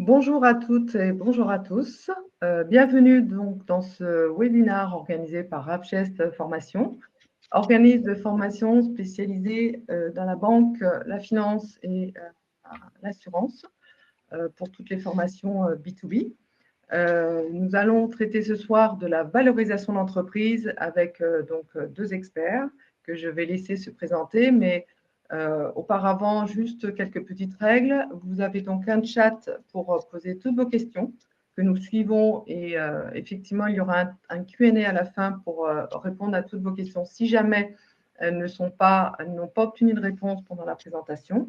Bonjour à toutes et bonjour à tous. Bienvenue donc dans ce webinaire organisé par Rapgest Formation, organisme de formation spécialisé dans la banque, la finance et l'assurance pour toutes les formations B2B. Nous allons traiter ce soir de la valorisation d'entreprise avec deux experts que je vais laisser se présenter, mais auparavant, juste quelques petites règles. Vous avez donc un chat pour poser toutes vos questions que nous suivons et effectivement, il y aura un Q&A à la fin pour répondre à toutes vos questions si jamais elles n'ont pas obtenu de réponse pendant la présentation.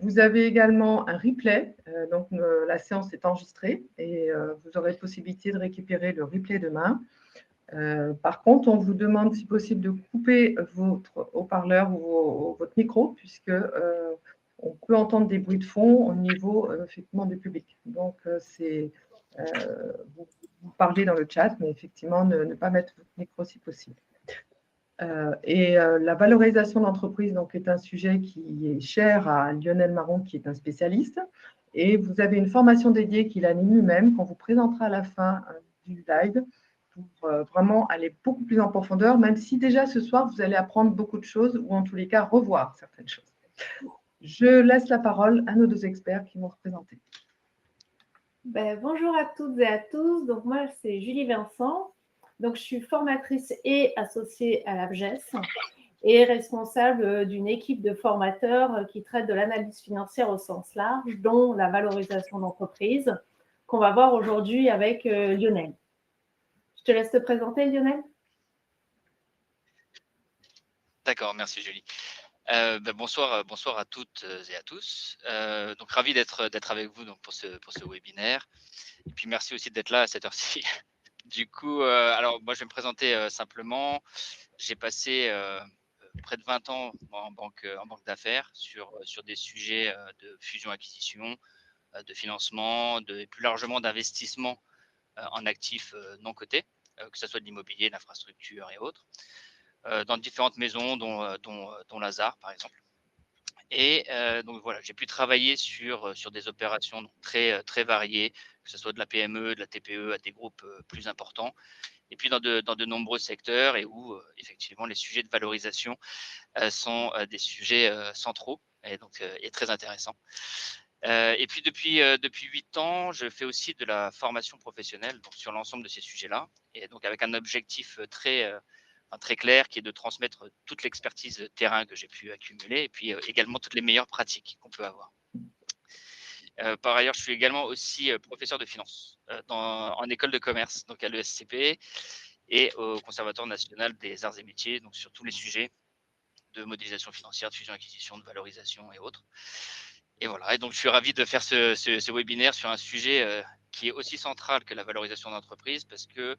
Vous avez également un replay, donc la séance est enregistrée et vous aurez possibilité de récupérer le replay demain. Par contre, on vous demande si possible de couper votre haut-parleur ou votre micro, puisque on peut entendre des bruits de fond au niveau effectivement du public. Donc, vous parlez dans le chat, mais effectivement, ne pas mettre votre micro si possible. La valorisation d'entreprise est un sujet qui est cher à Lionel Marron, qui est un spécialiste. Et vous avez une formation dédiée qu'il anime lui-même, qu'on vous présentera à la fin du live, pour vraiment aller beaucoup plus en profondeur, même si déjà ce soir, vous allez apprendre beaucoup de choses, ou en tous les cas, revoir certaines choses. Je laisse la parole à nos deux experts qui vont se présenter. Bonjour à toutes et à tous. Donc, moi, c'est Julie Vincent. Donc, je suis formatrice et associée à l'ABGES et responsable d'une équipe de formateurs qui traite de l'analyse financière au sens large, dont la valorisation d'entreprise, qu'on va voir aujourd'hui avec Lionel. Je te laisse te présenter, Lionel. D'accord, merci Julie. Bonsoir à toutes et à tous. Donc ravi d'être avec vous donc pour ce webinaire. Et puis merci aussi d'être là à cette heure-ci. Du coup, alors moi je vais me présenter simplement. J'ai passé près de 20 ans en banque d'affaires sur des sujets de fusion-acquisition, de financement, et plus largement d'investissement en actifs non cotés, que ce soit de l'immobilier, l'infrastructure et autres, dans différentes maisons, dont Lazare par exemple. Et donc voilà, j'ai pu travailler sur des opérations très variées, que ce soit de la PME, de la TPE à des groupes plus importants, et puis dans de nombreux secteurs, et où effectivement les sujets de valorisation sont des sujets centraux et très intéressants. Et puis depuis 8 ans, je fais aussi de la formation professionnelle donc sur l'ensemble de ces sujets-là, et donc avec un objectif très clair, qui est de transmettre toute l'expertise terrain que j'ai pu accumuler, et puis également toutes les meilleures pratiques qu'on peut avoir. Par ailleurs, je suis également aussi professeur de finance en école de commerce, donc à l'ESCP et au Conservatoire national des arts et métiers, donc sur tous les sujets de modélisation financière, de fusion-acquisition, de valorisation et autres. Et voilà, et donc je suis ravi de faire ce webinaire sur un sujet qui est aussi central que la valorisation d'entreprise, parce que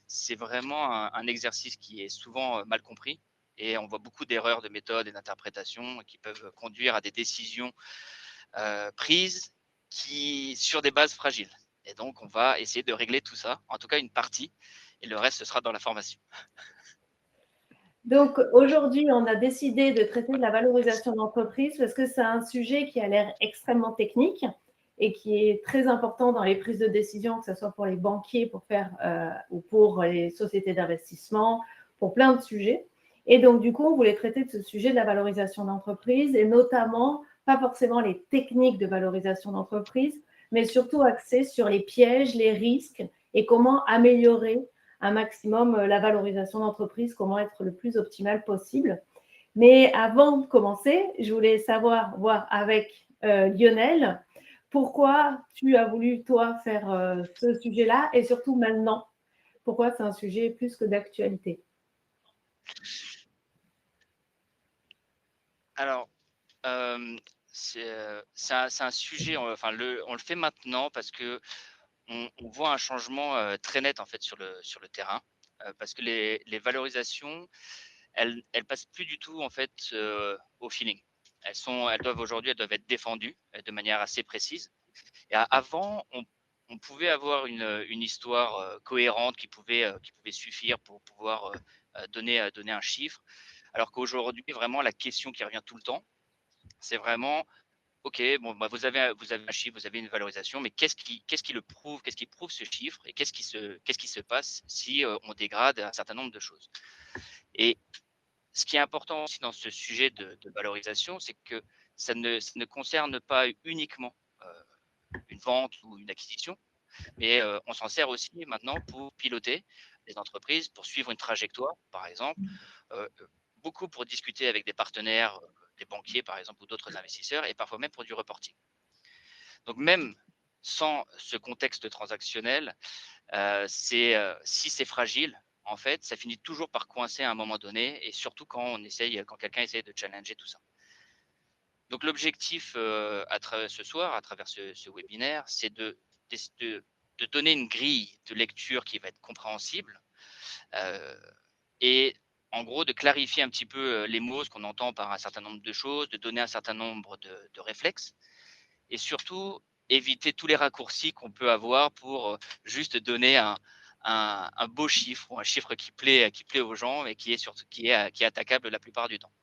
c'est vraiment un exercice qui est souvent mal compris, et on voit beaucoup d'erreurs de méthode et d'interprétation qui peuvent conduire à des décisions prises sur des bases fragiles. Et donc on va essayer de régler tout ça, en tout cas une partie, et le reste ce sera dans la formation. Donc, aujourd'hui, on a décidé de traiter de la valorisation d'entreprise parce que c'est un sujet qui a l'air extrêmement technique et qui est très important dans les prises de décision, que ce soit pour les banquiers ou pour les sociétés d'investissement, pour plein de sujets. Et donc, du coup, on voulait traiter de ce sujet de la valorisation d'entreprise, et notamment, pas forcément les techniques de valorisation d'entreprise, mais surtout axer sur les pièges, les risques et comment améliorer un maximum la valorisation d'entreprise, comment être le plus optimal possible. Mais avant de commencer, je voulais voir avec Lionel, pourquoi tu as voulu, toi, faire ce sujet-là, et surtout maintenant, pourquoi c'est un sujet plus que d'actualité? Alors, c'est un sujet, on le fait maintenant parce que on voit un changement très net en fait sur le terrain, parce que les valorisations, elles passent plus du tout en fait au feeling. Elles doivent être défendues de manière assez précise. Et avant, on pouvait avoir une histoire cohérente qui pouvait suffire pour pouvoir donner un chiffre, alors qu'aujourd'hui, vraiment, la question qui revient tout le temps, c'est vraiment OK, bon, bah, vous avez un chiffre, vous avez une valorisation, mais qu'est-ce qui le prouve? Qu'est-ce qui prouve ce chiffre? Et qu'est-ce qui se passe si, on dégrade un certain nombre de choses? Et ce qui est important aussi dans ce sujet de valorisation, c'est que ça ne concerne pas uniquement, une vente ou une acquisition, mais, on s'en sert aussi maintenant pour piloter les entreprises, pour suivre une trajectoire, par exemple, beaucoup pour discuter avec des partenaires, des banquiers, par exemple, ou d'autres investisseurs et parfois même pour du reporting. Donc même sans ce contexte transactionnel, si c'est fragile, en fait, ça finit toujours par coincer à un moment donné et surtout quand quelqu'un essaye de challenger tout ça. Donc l'objectif, ce soir, à travers ce webinaire, c'est de donner une grille de lecture qui va être compréhensible, et en gros de clarifier un petit peu, les mots, ce qu'on entend par un certain nombre de choses, de donner un certain nombre de réflexes et surtout éviter tous les raccourcis qu'on peut avoir pour, juste donner un beau chiffre ou un chiffre qui plaît aux gens et qui est attaquable la plupart du temps.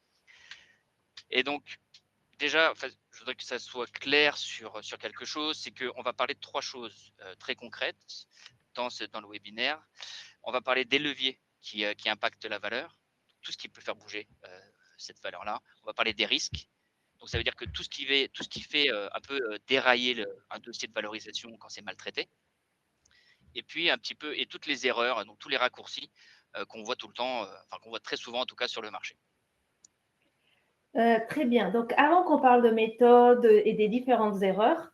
Et donc déjà, enfin, je voudrais que ça soit clair sur quelque chose, c'est qu'on va parler de 3 choses, très concrètes dans le webinaire. On va parler des leviers qui impactent la valeur, tout ce qui peut faire bouger, cette valeur-là. On va parler des risques. Donc ça veut dire que tout ce qui fait, un peu, dérailler un dossier de valorisation quand c'est mal traité. Et puis un petit peu et toutes les erreurs, donc tous les raccourcis, qu'on voit tout le temps, enfin qu'on voit très souvent en tout cas sur le marché. Très bien. Donc, avant qu'on parle de méthode et des différentes erreurs,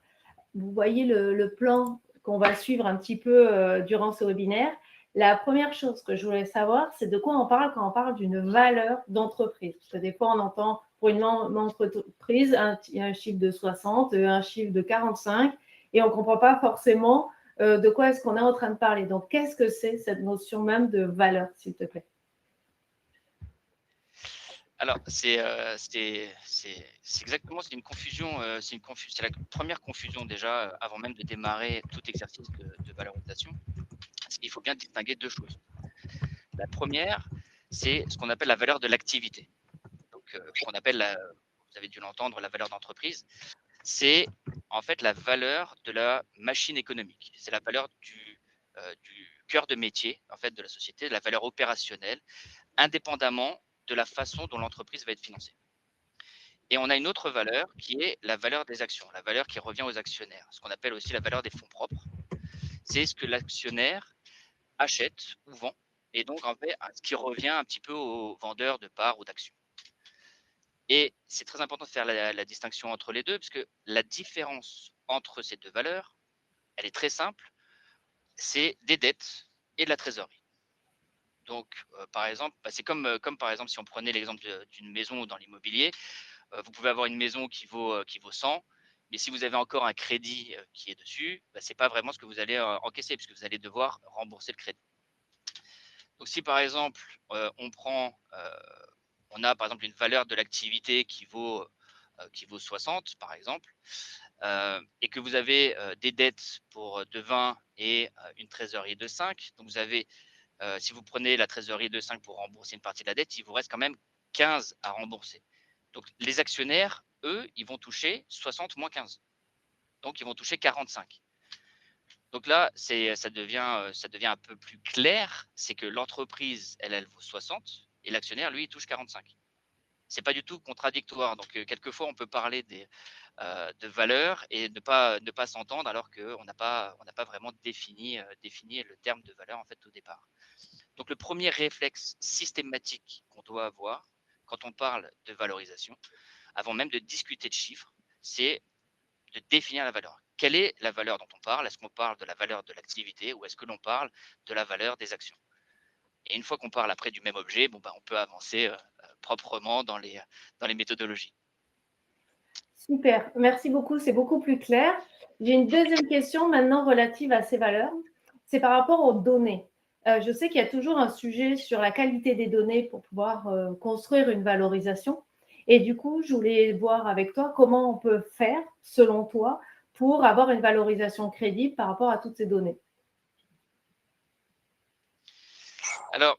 vous voyez le plan qu'on va suivre un petit peu durant ce webinaire. La première chose que je voulais savoir, c'est de quoi on parle quand on parle d'une valeur d'entreprise. Parce que des fois, on entend pour une entreprise un chiffre de 60, un chiffre de 45, et on ne comprend pas forcément de quoi est-ce qu'on est en train de parler. Donc, qu'est-ce que c'est cette notion même de valeur, s'il te plaît? Alors c'est exactement, c'est une confusion, c'est la première confusion déjà, avant même de démarrer tout exercice de valorisation. Parce qu'il faut bien distinguer 2 choses. La première, c'est ce qu'on appelle la valeur de l'activité. Donc, qu'on appelle vous avez dû l'entendre, la valeur d'entreprise. C'est en fait la valeur de la machine économique. C'est la valeur du cœur de métier en fait de la société, la valeur opérationnelle, indépendamment de la façon dont l'entreprise va être financée. Et on a une autre valeur qui est la valeur des actions, la valeur qui revient aux actionnaires, ce qu'on appelle aussi la valeur des fonds propres. C'est ce que l'actionnaire achète ou vend, et donc en fait, ce qui revient un petit peu aux vendeurs de parts ou d'actions. Et c'est très important de faire la distinction entre les deux, parce que la différence entre ces deux valeurs, elle est très simple, c'est des dettes et de la trésorerie. Donc, par exemple, c'est comme par exemple si on prenait l'exemple d'une maison dans l'immobilier, vous pouvez avoir une maison qui vaut 100, mais si vous avez encore un crédit qui est dessus, ce n'est pas vraiment ce que vous allez encaisser, puisque vous allez devoir rembourser le crédit. Donc, si par exemple, on a par exemple une valeur de l'activité qui vaut 60, par exemple, et que vous avez des dettes de 20 et une trésorerie de 5, donc vous avez, si vous prenez la trésorerie de 5 pour rembourser une partie de la dette, il vous reste quand même 15 à rembourser. Donc les actionnaires, eux, ils vont toucher 60 moins 15. Donc ils vont toucher 45. Donc là, ça devient un peu plus clair, c'est que l'entreprise, elle vaut 60 et l'actionnaire, lui, il touche 45. C'est pas du tout contradictoire. Donc quelquefois, on peut parler de valeur et ne pas s'entendre alors qu'on n'a pas vraiment défini le terme de valeur en fait au départ. Donc le premier réflexe systématique qu'on doit avoir quand on parle de valorisation, avant même de discuter de chiffres, c'est de définir la valeur. Quelle est la valeur dont on parle? Est-ce qu'on parle de la valeur de l'activité ou est-ce que l'on parle de la valeur des actions? Et une fois qu'on parle après du même objet, on peut avancer proprement dans les méthodologies. Super, merci beaucoup, c'est beaucoup plus clair. J'ai une deuxième question maintenant relative à ces valeurs. C'est par rapport aux données. Je sais qu'il y a toujours un sujet sur la qualité des données pour pouvoir construire une valorisation. Et du coup, je voulais voir avec toi comment on peut faire, selon toi, pour avoir une valorisation crédible par rapport à toutes ces données. Alors,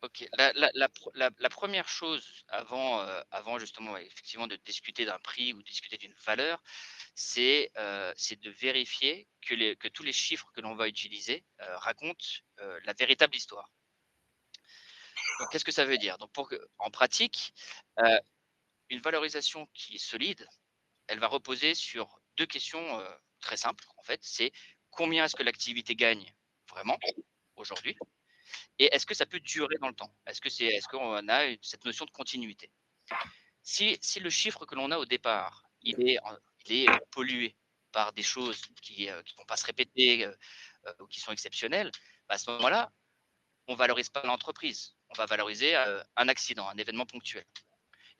Ok. La première chose avant justement ouais, effectivement de discuter d'un prix ou discuter d'une valeur, c'est de vérifier que tous les chiffres que l'on va utiliser racontent la véritable histoire. Donc, qu'est-ce que ça veut dire? Donc, en pratique, euh, une valorisation qui est solide, elle va reposer sur deux questions très simples, en fait. C'est combien est-ce que l'activité gagne vraiment aujourd'hui et est-ce que ça peut durer dans le temps? Est-ce qu'on a cette notion de continuité? Si le chiffre que l'on a au départ, il est pollué par des choses qui ne vont pas se répéter ou qui sont exceptionnelles, bah, à ce moment-là, on ne valorise pas l'entreprise. On va valoriser un accident, un événement ponctuel.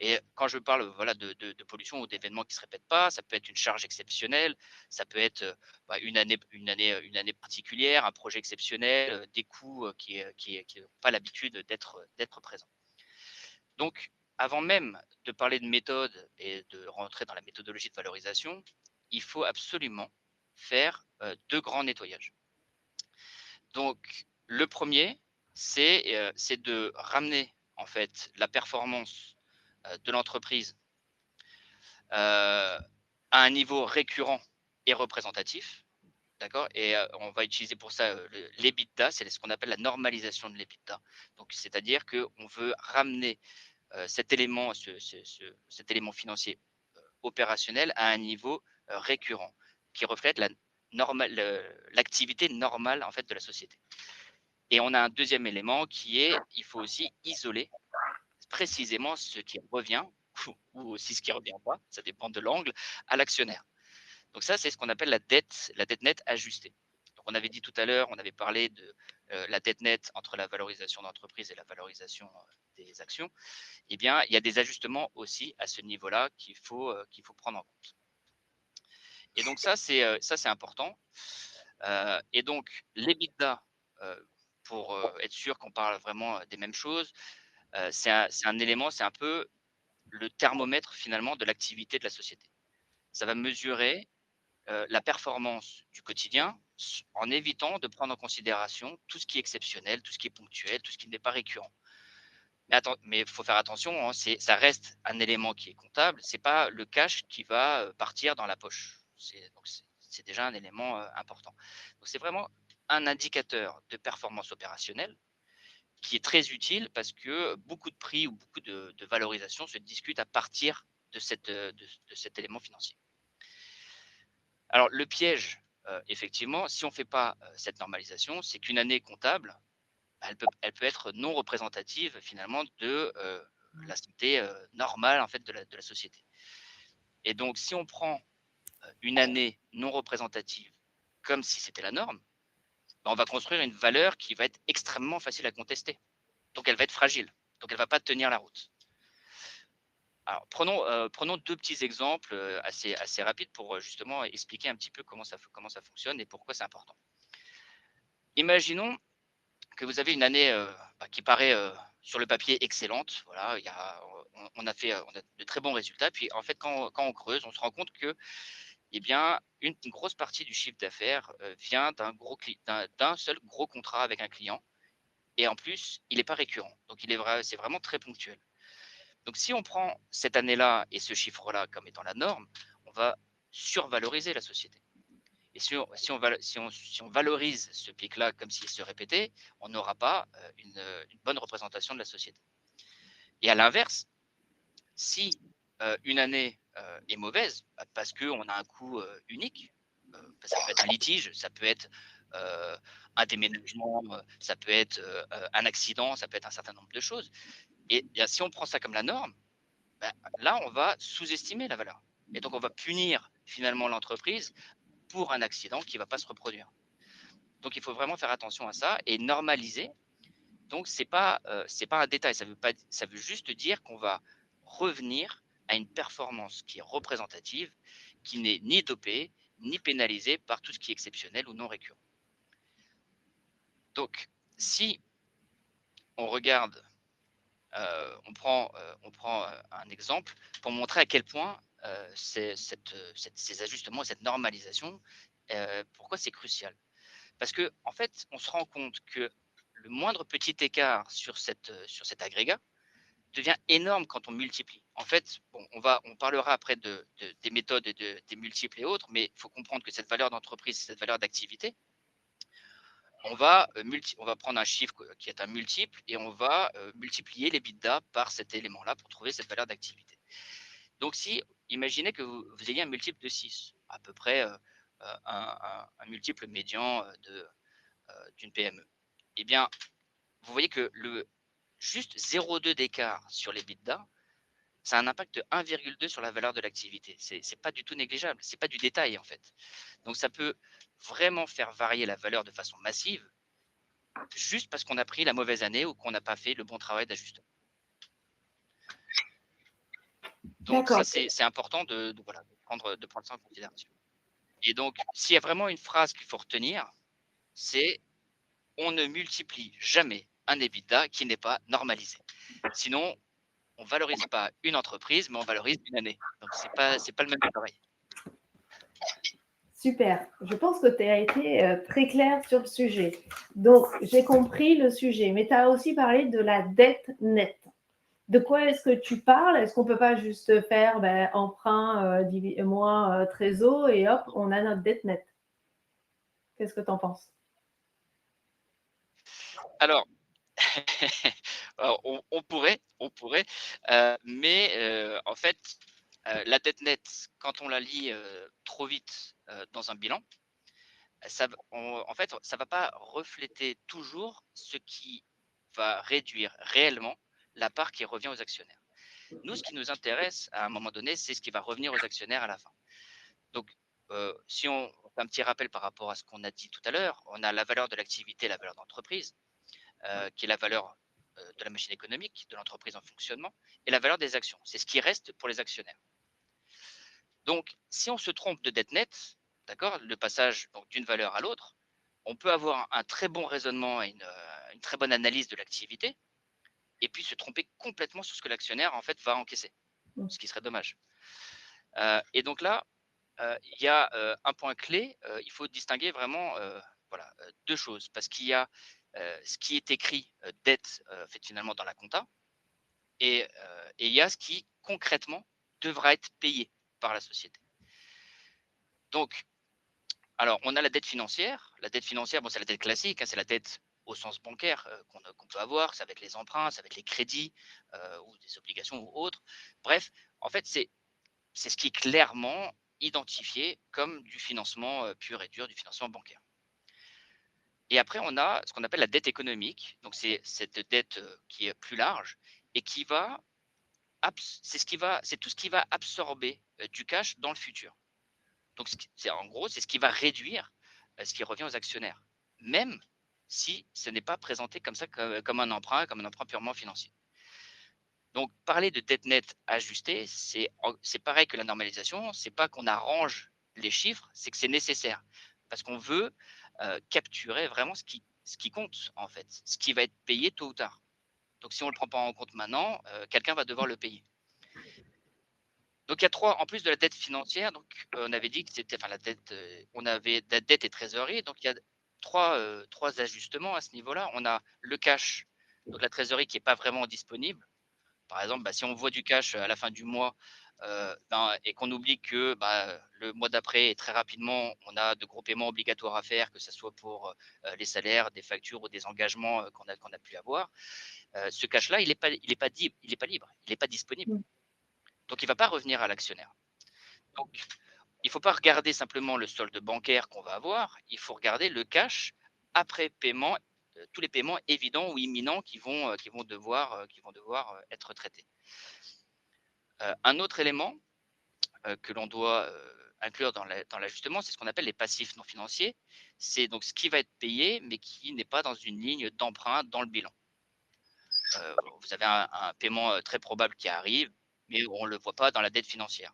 Et quand je parle voilà, de pollution ou d'événements qui ne se répètent pas, ça peut être une charge exceptionnelle, ça peut être bah, une année particulière, un projet exceptionnel, des coûts qui n'ont pas l'habitude d'être présents. Donc, avant même de parler de méthode et de rentrer dans la méthodologie de valorisation, il faut absolument faire deux grands nettoyages. Donc, le premier, c'est de ramener en fait la performance de l'entreprise à un niveau récurrent et représentatif. D'accord. Et on va utiliser pour ça l'EBITDA, c'est ce qu'on appelle la normalisation de l'EBITDA. Donc, c'est-à-dire qu'on veut ramener cet cet élément financier opérationnel à un niveau récurrent qui reflète l'activité normale en fait de la société. Et on a un deuxième élément qui est, il faut aussi isoler précisément ce qui revient ou aussi ce qui ne revient pas, ça dépend de l'angle, à l'actionnaire. Donc ça, c'est ce qu'on appelle la dette nette ajustée. Donc on avait dit tout à l'heure, on avait parlé de la dette nette entre la valorisation d'entreprise et la valorisation des actions. Eh bien, il y a des ajustements aussi à ce niveau-là qu'il faut prendre en compte. Et donc ça, c'est important. Et donc, l'EBITDA, pour être sûr qu'on parle vraiment des mêmes choses, c'est un élément, c'est un peu le thermomètre finalement de l'activité de la société. Ça va mesurer la performance du quotidien en évitant de prendre en considération tout ce qui est exceptionnel, tout ce qui est ponctuel, tout ce qui n'est pas récurrent. Mais il faut faire attention, hein, ça reste un élément qui est comptable, c'est pas le cash qui va partir dans la poche. C'est déjà un élément important. Donc c'est vraiment un indicateur de performance opérationnelle qui est très utile parce que beaucoup de prix ou beaucoup de valorisation se discutent à partir de cet élément financier. Alors le piège, effectivement, si on ne fait pas cette normalisation, c'est qu'une année comptable, elle peut être non représentative finalement de la santé normale en fait de la société. Et donc, si on prend une année non représentative comme si c'était la norme, ben, on va construire une valeur qui va être extrêmement facile à contester. Donc, elle va être fragile. Donc, elle ne va pas tenir la route. Alors, prenons deux petits exemples assez rapides pour justement expliquer un petit peu comment ça fonctionne et pourquoi c'est important. Imaginons que vous avez une année qui paraît sur le papier excellente. Voilà, on a de très bons résultats. Puis en fait, quand on creuse, on se rend compte que eh bien, une grosse partie du chiffre d'affaires vient d'un seul gros contrat avec un client. Et en plus, il n'est pas récurrent. Donc, c'est vraiment très ponctuel. Donc, si on prend cette année-là et ce chiffre-là comme étant la norme, on va survaloriser la société. Et si on valorise ce pic-là comme s'il se répétait, on n'aura pas une bonne représentation de la société. Et à l'inverse, si une année est mauvaise, parce qu'on a un coût unique, ça peut être un litige, ça peut être un déménagement, ça peut être un accident, ça peut être un certain nombre de choses. Et bien, si on prend ça comme la norme, ben, là, on va sous-estimer la valeur. Et donc, on va punir finalement l'entreprise pour un accident qui ne va pas se reproduire. Donc, il faut vraiment faire attention à ça et normaliser. Donc, c'est pas un détail. Ça veut juste dire qu'on va revenir à une performance qui est représentative, qui n'est ni dopée, ni pénalisée par tout ce qui est exceptionnel ou non récurrent. Donc, si on regarde, on prend un exemple pour montrer à quel point ces ajustements, cette normalisation, pourquoi c'est crucial. Parce que en fait, on se rend compte que le moindre petit écart sur cet agrégat devient énorme quand on multiplie. En fait, bon, on parlera après des méthodes et des multiples et autres, mais il faut comprendre que cette valeur d'entreprise, cette valeur d'activité, on va prendre un chiffre qui est un multiple et on va multiplier l'EBITDA par cet élément-là pour trouver cette valeur d'activité. Donc, imaginez que vous ayez un multiple de 6, à peu près un multiple médian d'une PME. Eh bien, vous voyez que juste 0,2 d'écart sur l'EBITDA, ça a un impact de 1,2 sur la valeur de l'activité. C'est pas du tout négligeable, c'est pas du détail en fait. Donc ça peut vraiment faire varier la valeur de façon massive, juste parce qu'on a pris la mauvaise année ou qu'on n'a pas fait le bon travail d'ajustement. Donc ça, c'est important de prendre ça en considération. Et donc, s'il y a vraiment une phrase qu'il faut retenir, c'est « on ne multiplie jamais un EBITDA qui n'est pas normalisé ». Sinon, on ne valorise pas une entreprise, mais on valorise une année. Donc, ce n'est pas le même travail. Super. Je pense que tu as été très clair sur le sujet. Donc, j'ai compris le sujet, mais tu as aussi parlé de la dette nette. De quoi est-ce que tu parles? Est-ce qu'on ne peut pas juste faire emprunt moins trésor et hop, on a notre dette nette? Qu'est-ce que tu en penses? Alors, on pourrait, mais en fait, la dette nette, quand on la lit trop vite dans un bilan, en fait, ça ne va pas refléter toujours ce qui va réduire réellement la part qui revient aux actionnaires. Nous, ce qui nous intéresse à un moment donné, c'est ce qui va revenir aux actionnaires à la fin. Donc, si on fait un petit rappel par rapport à ce qu'on a dit tout à l'heure, on a la valeur de l'activité, la valeur d'entreprise, qui est la valeur de la machine économique, de l'entreprise en fonctionnement, et la valeur des actions. C'est ce qui reste pour les actionnaires. Donc, si on se trompe de dette nette, d'accord, le passage d'une valeur à l'autre, on peut avoir un très bon raisonnement et une très bonne analyse de l'activité, et puis se tromper complètement sur ce que l'actionnaire en fait va encaisser, ce qui serait dommage. Et donc là, il y a un point clé, il faut distinguer vraiment deux choses, parce qu'il y a ce qui est écrit dette fait finalement dans la compta, et il y a ce qui concrètement devra être payé par la société. Donc, alors, on a la dette financière. La dette financière, bon, c'est la dette classique, hein, c'est la dette au sens bancaire qu'on peut avoir. Ça va être les emprunts, ça va être les crédits ou des obligations ou autres. Bref, en fait, c'est ce qui est clairement identifié comme du financement pur et dur, du financement bancaire. Et après, on a ce qu'on appelle la dette économique. Donc, c'est cette dette qui est plus large et qui va, c'est tout ce qui va absorber du cash dans le futur. Donc, en gros, c'est ce qui va réduire ce qui revient aux actionnaires, même si ce n'est pas présenté comme ça, comme un emprunt purement financier. Donc, parler de dette nette ajustée, c'est pareil que la normalisation. C'est pas qu'on arrange les chiffres, c'est que c'est nécessaire parce qu'on veut capturer vraiment ce qui compte en fait, ce qui va être payé tôt ou tard. Donc, si on ne le prend pas en compte maintenant, quelqu'un va devoir le payer. Donc, il y a trois, en plus de la dette financière, donc on avait dit que c'était, la dette, on avait la dette et trésorerie. Donc, il y a trois ajustements à ce niveau-là. On a le cash, donc la trésorerie qui n'est pas vraiment disponible. Par exemple, si on voit du cash à la fin du mois et qu'on oublie que le mois d'après, très rapidement, on a de gros paiements obligatoires à faire, que ce soit pour les salaires, des factures ou des engagements qu'on a pu avoir, ce cash-là, il n'est pas libre, il n'est pas disponible. Donc, il ne va pas revenir à l'actionnaire. Donc, il ne faut pas regarder simplement le solde bancaire qu'on va avoir, il faut regarder le cash après paiement, tous les paiements évidents ou imminents qui vont devoir être traités. Un autre élément que l'on doit inclure dans l'ajustement, c'est ce qu'on appelle les passifs non financiers. C'est donc ce qui va être payé, mais qui n'est pas dans une ligne d'emprunt dans le bilan. Vous avez un paiement très probable qui arrive, mais on ne le voit pas dans la dette financière.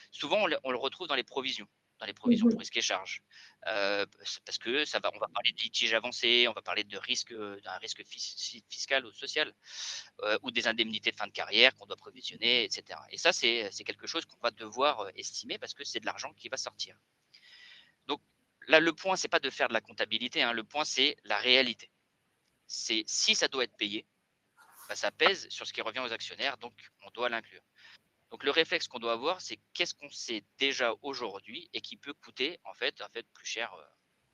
Souvent, on le retrouve dans les provisions pour risques et charges. Parce que on va parler de litiges avancés, on va parler d'un risque fiscal ou social, ou des indemnités de fin de carrière qu'on doit provisionner, etc. Et ça, c'est quelque chose qu'on va devoir estimer parce que c'est de l'argent qui va sortir. Donc là, le point, ce n'est pas de faire de la comptabilité, hein, le point, c'est la réalité. c'est si ça doit être payé, ça pèse sur ce qui revient aux actionnaires, donc on doit l'inclure. Donc le réflexe qu'on doit avoir, c'est qu'est-ce qu'on sait déjà aujourd'hui et qui peut coûter en fait plus cher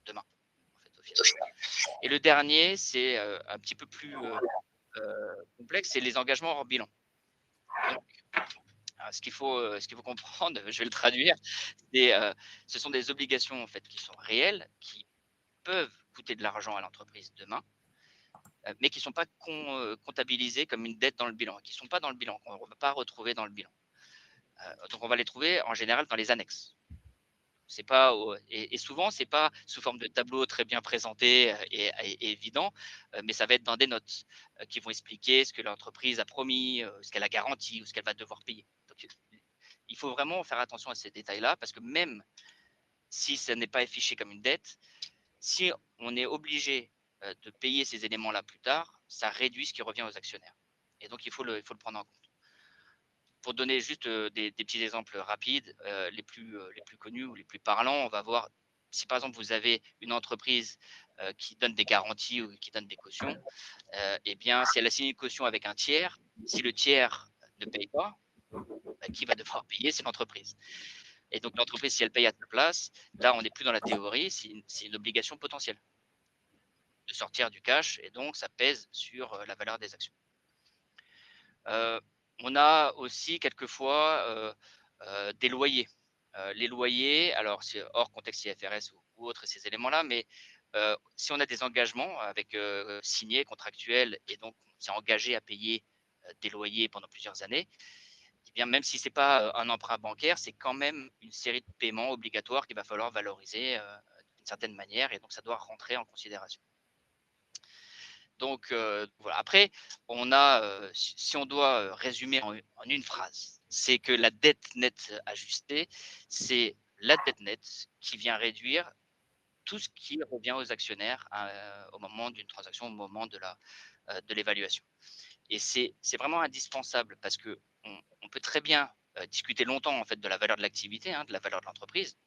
demain. En fait, au final. Et le dernier, c'est un petit peu plus complexe, c'est les engagements hors bilan. Donc, ce qu'il faut comprendre, je vais le traduire, ce sont des obligations en fait qui sont réelles, qui peuvent coûter de l'argent à l'entreprise demain, mais qui ne sont pas comptabilisées comme une dette dans le bilan, qui ne sont pas dans le bilan, qu'on ne va pas retrouver dans le bilan. Donc on va les trouver en général dans les annexes. C'est pas, et souvent, ce n'est pas sous forme de tableau très bien présenté et évident, mais ça va être dans des notes qui vont expliquer ce que l'entreprise a promis, ce qu'elle a garanti ou ce qu'elle va devoir payer. Donc, il faut vraiment faire attention à ces détails-là parce que même si ça n'est pas affiché comme une dette, si on est obligé de payer ces éléments-là plus tard, ça réduit ce qui revient aux actionnaires. Et donc, il faut le prendre en compte. Pour donner juste des petits exemples rapides, les plus connus ou les plus parlants, on va voir si par exemple vous avez une entreprise qui donne des garanties ou qui donne des cautions, eh bien si elle a signé une caution avec un tiers, si le tiers ne paye pas, qui va devoir payer, c'est l'entreprise. Et donc l'entreprise, si elle paye à sa place, là on n'est plus dans la théorie, c'est une obligation potentielle de sortir du cash et donc ça pèse sur la valeur des actions. On a aussi quelquefois des loyers. Les loyers, alors c'est hors contexte IFRS ou autre ces éléments-là, mais si on a des engagements avec signés, contractuels, et donc on s'est engagé à payer des loyers pendant plusieurs années, eh bien même si ce n'est pas un emprunt bancaire, c'est quand même une série de paiements obligatoires qu'il va falloir valoriser d'une certaine manière, et donc ça doit rentrer en considération. Donc voilà. Après, on a, si on doit résumer en une phrase, c'est que la dette nette ajustée, c'est la dette nette qui vient réduire tout ce qui revient aux actionnaires au moment d'une transaction, au moment de l'évaluation. Et c'est vraiment indispensable parce qu'on peut très bien discuter longtemps en fait de la valeur de l'activité, de la valeur de l'entreprise.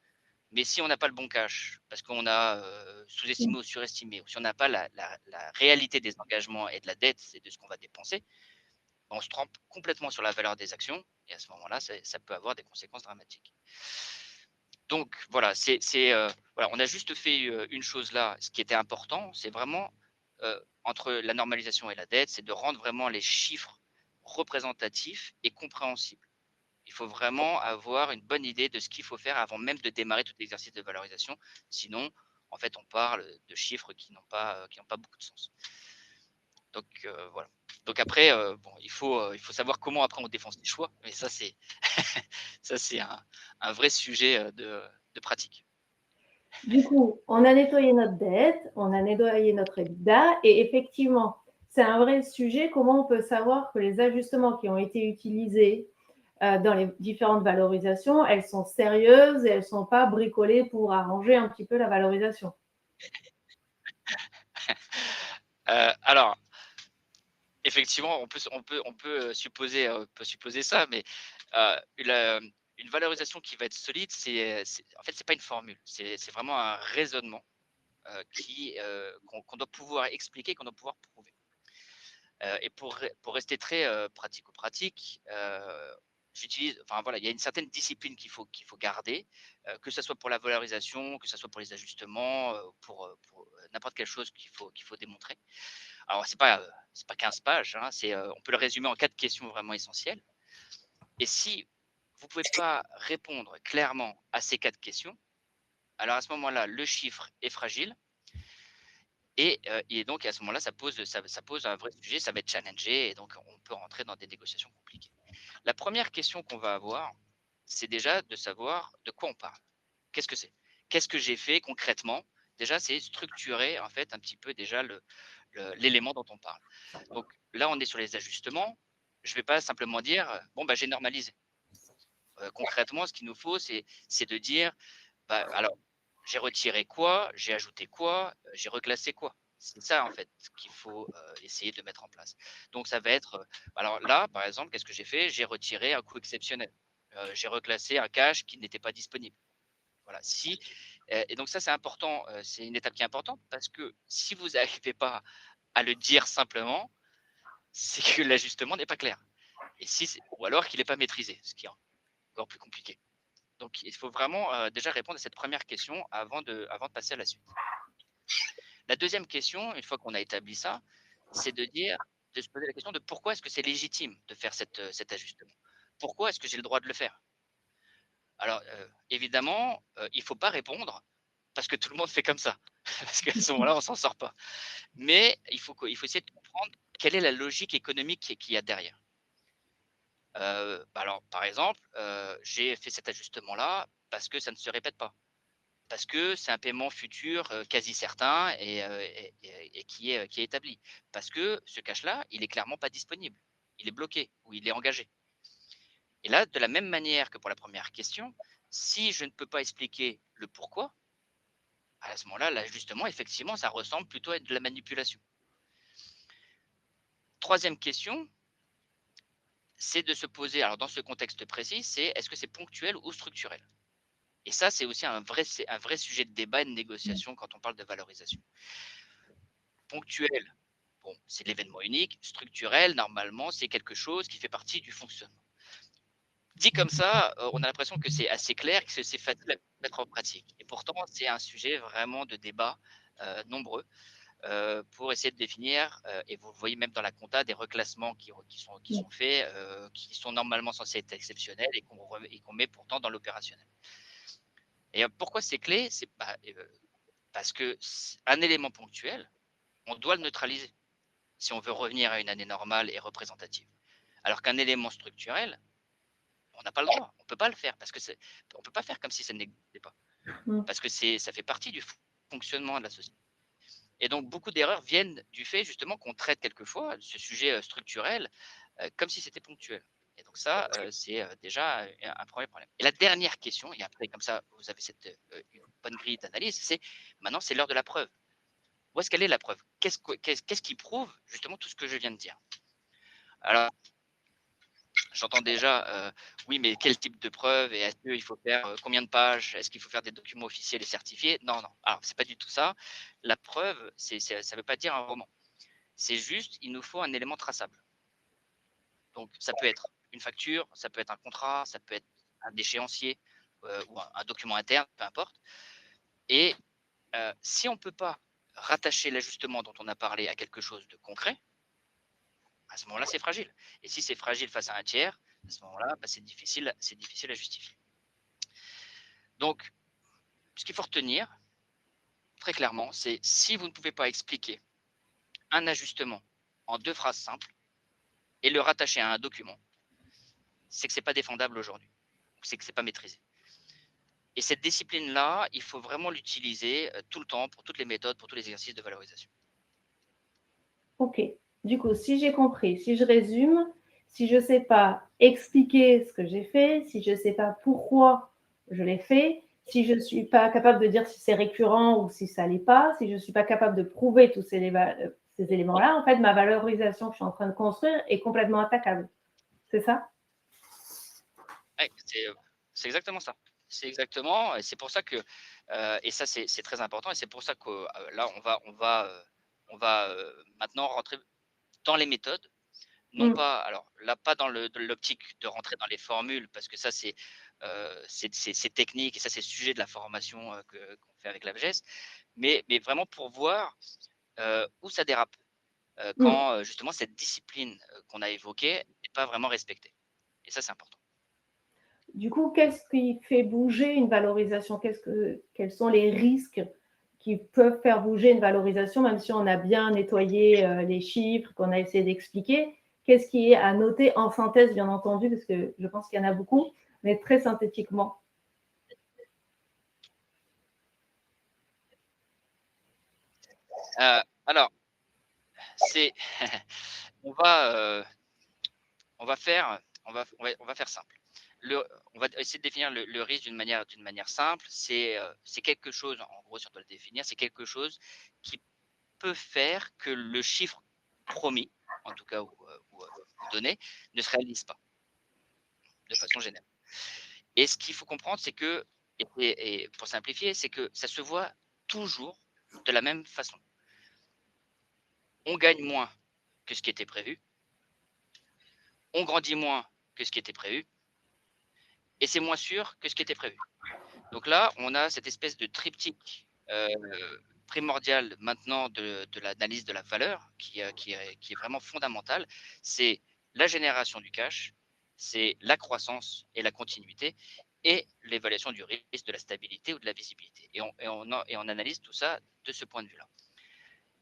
Mais si on n'a pas le bon cash, parce qu'on a sous-estimé ou surestimé, ou si on n'a pas la réalité des engagements et de la dette et de ce qu'on va dépenser, on se trompe complètement sur la valeur des actions et à ce moment-là, ça peut avoir des conséquences dramatiques. Donc voilà, voilà, on a juste fait une chose là, ce qui était important, c'est vraiment entre la normalisation et la dette, c'est de rendre vraiment les chiffres représentatifs et compréhensibles. Il faut vraiment avoir une bonne idée de ce qu'il faut faire avant même de démarrer tout l'exercice de valorisation. Sinon, en fait, on parle de chiffres qui n'ont pas beaucoup de sens. Donc voilà. Donc après, bon, il faut savoir comment après on défend ses choix. Mais ça, c'est ça, c'est un vrai sujet de pratique. Du coup, on a nettoyé notre dette, on a nettoyé notre EBITDA, et effectivement, c'est un vrai sujet. Comment on peut savoir que les ajustements qui ont été utilisés dans les différentes valorisations, elles sont sérieuses et elles ne sont pas bricolées pour arranger un petit peu la valorisation? Alors, effectivement, on peut supposer ça, mais une valorisation qui va être solide, en fait, c'est pas une formule, c'est vraiment un raisonnement qu'on doit pouvoir expliquer, qu'on doit pouvoir prouver. Et pour rester très pratico-pratique, enfin voilà, il y a une certaine discipline qu'il faut garder, que ce soit pour la valorisation, que ce soit pour les ajustements, pour n'importe quelle chose qu'il faut démontrer. Alors c'est pas 15 pages, on peut le résumer en 4 questions vraiment essentielles. Et si vous pouvez pas répondre clairement à ces 4 questions, alors à ce moment-là, le chiffre est fragile. Et donc à ce moment-là, ça pose un vrai sujet, ça va être challengé et donc on peut rentrer dans des négociations compliquées. La première question qu'on va avoir, c'est déjà de savoir de quoi on parle. Qu'est-ce que c'est? Qu'est-ce que j'ai fait concrètement? Déjà, c'est structurer en fait un petit peu déjà l'élément dont on parle. Donc là, on est sur les ajustements. Je ne vais pas simplement dire bon bah j'ai normalisé. Concrètement, ce qu'il nous faut, c'est de dire bah, alors j'ai retiré quoi, j'ai ajouté quoi, j'ai reclassé quoi. C'est ça en fait qu'il faut essayer de mettre en place. Donc ça va être alors là par exemple, qu'est-ce que j'ai fait? J'ai retiré un coût exceptionnel. J'ai reclassé un cash qui n'était pas disponible. Voilà, et donc ça c'est important, c'est une étape qui est importante parce que si vous n'arrivez pas à le dire simplement, c'est que l'ajustement n'est pas clair. Ou alors qu'il n'est pas maîtrisé, ce qui est encore plus compliqué. Donc, il faut vraiment déjà répondre à cette première question avant de passer à la suite. La deuxième question, une fois qu'on a établi ça, c'est de se poser la question de pourquoi est-ce que c'est légitime de faire cet ajustement? Pourquoi est-ce que j'ai le droit de le faire? Alors, évidemment, il ne faut pas répondre parce que tout le monde fait comme ça. Parce qu'à ce moment-là, on ne s'en sort pas. Mais il faut essayer de comprendre quelle est la logique économique qu'il y a derrière. Alors, par exemple, j'ai fait cet ajustement-là parce que ça ne se répète pas. Parce que c'est un paiement futur quasi certain et qui est établi. Parce que ce cash-là, il est clairement pas disponible. Il est bloqué ou il est engagé. Et là, de la même manière que pour la première question, si je ne peux pas expliquer le pourquoi, à ce moment-là, l'ajustement, effectivement, ça ressemble plutôt à de la manipulation. Troisième question, c'est de se poser, alors dans ce contexte précis, c'est est-ce que c'est ponctuel ou structurel? Et ça, c'est aussi un vrai sujet de débat et de négociation quand on parle de valorisation. Ponctuel, bon, c'est l'événement unique. Structurel, normalement, c'est quelque chose qui fait partie du fonctionnement. Dit comme ça, on a l'impression que c'est assez clair, que c'est facile à mettre en pratique. Et pourtant, c'est un sujet vraiment de débat nombreux pour essayer de définir, et vous le voyez même dans la compta, des reclassements qui sont faits, qui sont normalement censés être exceptionnels et qu'on met pourtant dans l'opérationnel. Et pourquoi c'est clé? C'est parce qu'un élément ponctuel, on doit le neutraliser si on veut revenir à une année normale et représentative. Alors qu'un élément structurel, on n'a pas le droit, on ne peut pas le faire parce que on ne peut pas faire comme si ça n'existait pas. Parce que ça fait partie du fonctionnement de la société. Et donc, beaucoup d'erreurs viennent du fait justement qu'on traite quelquefois ce sujet structurel comme si c'était ponctuel. Et donc ça, c'est déjà un premier problème. Et la dernière question, et après comme ça, vous avez une bonne grille d'analyse, c'est maintenant, c'est l'heure de la preuve. Où est-ce qu'elle est la preuve? Qu'est-ce qui prouve justement tout ce que je viens de dire? Alors, j'entends déjà, oui, mais quel type de preuve? Et est-ce qu'il faut faire combien de pages? Est-ce qu'il faut faire des documents officiels et certifiés? Non, non. Alors, c'est pas du tout ça. La preuve, ça ne veut pas dire un roman. C'est juste, il nous faut un élément traçable. Donc, ça peut être une facture, ça peut être un contrat, ça peut être un échéancier ou un document interne, peu importe. Et si on ne peut pas rattacher l'ajustement dont on a parlé à quelque chose de concret, à ce moment-là, c'est fragile. Et si c'est fragile face à un tiers, à ce moment-là, c'est difficile à justifier. Donc, ce qu'il faut retenir, très clairement, c'est si vous ne pouvez pas expliquer un ajustement en 2 phrases simples et le rattacher à un document, c'est que ce n'est pas défendable aujourd'hui. C'est que ce n'est pas maîtrisé. Et cette discipline-là, il faut vraiment l'utiliser tout le temps pour toutes les méthodes, pour tous les exercices de valorisation. Ok. Du coup, si j'ai compris, si je résume, si je ne sais pas expliquer ce que j'ai fait, si je ne sais pas pourquoi je l'ai fait, si je ne suis pas capable de dire si c'est récurrent ou si ça ne l'est pas, si je ne suis pas capable de prouver tous ces éléments-là, en fait, ma valorisation que je suis en train de construire est complètement attaquable. C'est ça? Ouais, c'est exactement ça. C'est exactement, et c'est pour ça que, et ça c'est très important, et c'est pour ça que là on va maintenant rentrer dans les méthodes, non pas, alors là pas dans l'optique de rentrer dans les formules parce que ça c'est technique et ça c'est le sujet de la formation qu'on fait avec l'ABGES, mais vraiment pour voir où ça dérape, quand justement cette discipline qu'on a évoquée n'est pas vraiment respectée. Et ça c'est important. Du coup, qu'est-ce qui fait bouger une valorisation? Quels sont les risques qui peuvent faire bouger une valorisation, même si on a bien nettoyé les chiffres, qu'on a essayé d'expliquer? Qu'est-ce qui est à noter en synthèse, bien entendu, parce que je pense qu'il y en a beaucoup, mais très synthétiquement? Alors, c'est on va faire simple. On va essayer de définir le risque d'une manière simple. C'est quelque chose, en gros, si on doit le définir, c'est quelque chose qui peut faire que le chiffre promis, en tout cas, ou donné, ne se réalise pas, de façon générale. Et ce qu'il faut comprendre, c'est que, et pour simplifier, c'est que ça se voit toujours de la même façon. on gagne moins que ce qui était prévu, on grandit moins que ce qui était prévu, et c'est moins sûr que ce qui était prévu. Donc là, on a cette espèce de triptyque primordial maintenant de l'analyse de la valeur qui est vraiment fondamentale. C'est la génération du cash, c'est la croissance et la continuité, et l'évaluation du risque, de la stabilité ou de la visibilité. Et on analyse tout ça de ce point de vue-là.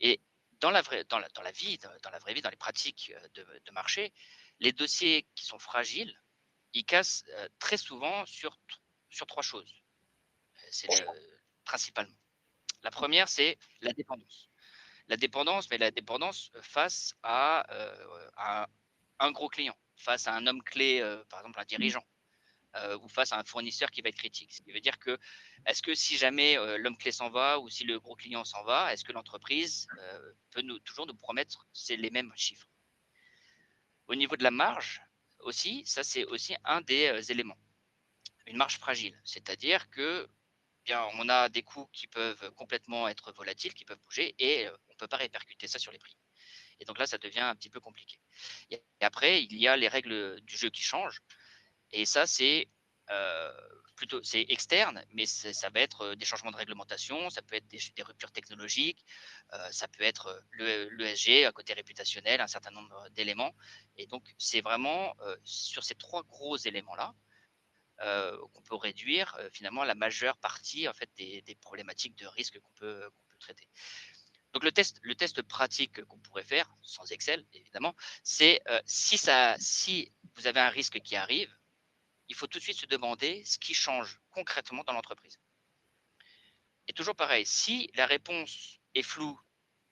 Et dans la vraie vie, dans la vraie vie, dans les pratiques de marché, les dossiers qui sont fragiles, ils cassent très souvent sur trois choses. C'est principalement. La première, c'est la dépendance. La dépendance face à un gros client, face à un homme clé, par exemple un dirigeant, ou face à un fournisseur qui va être critique. Ce qui veut dire que, est-ce que si jamais l'homme clé s'en va ou si le gros client s'en va, est-ce que l'entreprise peut toujours nous promettre les mêmes chiffres? Au niveau de la marge aussi, ça c'est aussi un des éléments. Une marge fragile, c'est-à-dire que bien, on a des coûts qui peuvent complètement être volatiles, qui peuvent bouger, et on ne peut pas répercuter ça sur les prix. Et donc là, ça devient un petit peu compliqué. Et après, il y a les règles du jeu qui changent. Et ça, c'est c'est externe, mais ça va être des changements de réglementation, ça peut être des ruptures technologiques, ça peut être l'ESG, à côté réputationnel, un certain nombre d'éléments. Et donc, c'est vraiment sur ces trois gros éléments-là qu'on peut réduire finalement la majeure partie en fait, des problématiques de risque qu'on peut traiter. Donc le test pratique qu'on pourrait faire, sans Excel évidemment, c'est si vous avez un risque qui arrive, il faut tout de suite se demander ce qui change concrètement dans l'entreprise. Et toujours pareil, si la réponse est floue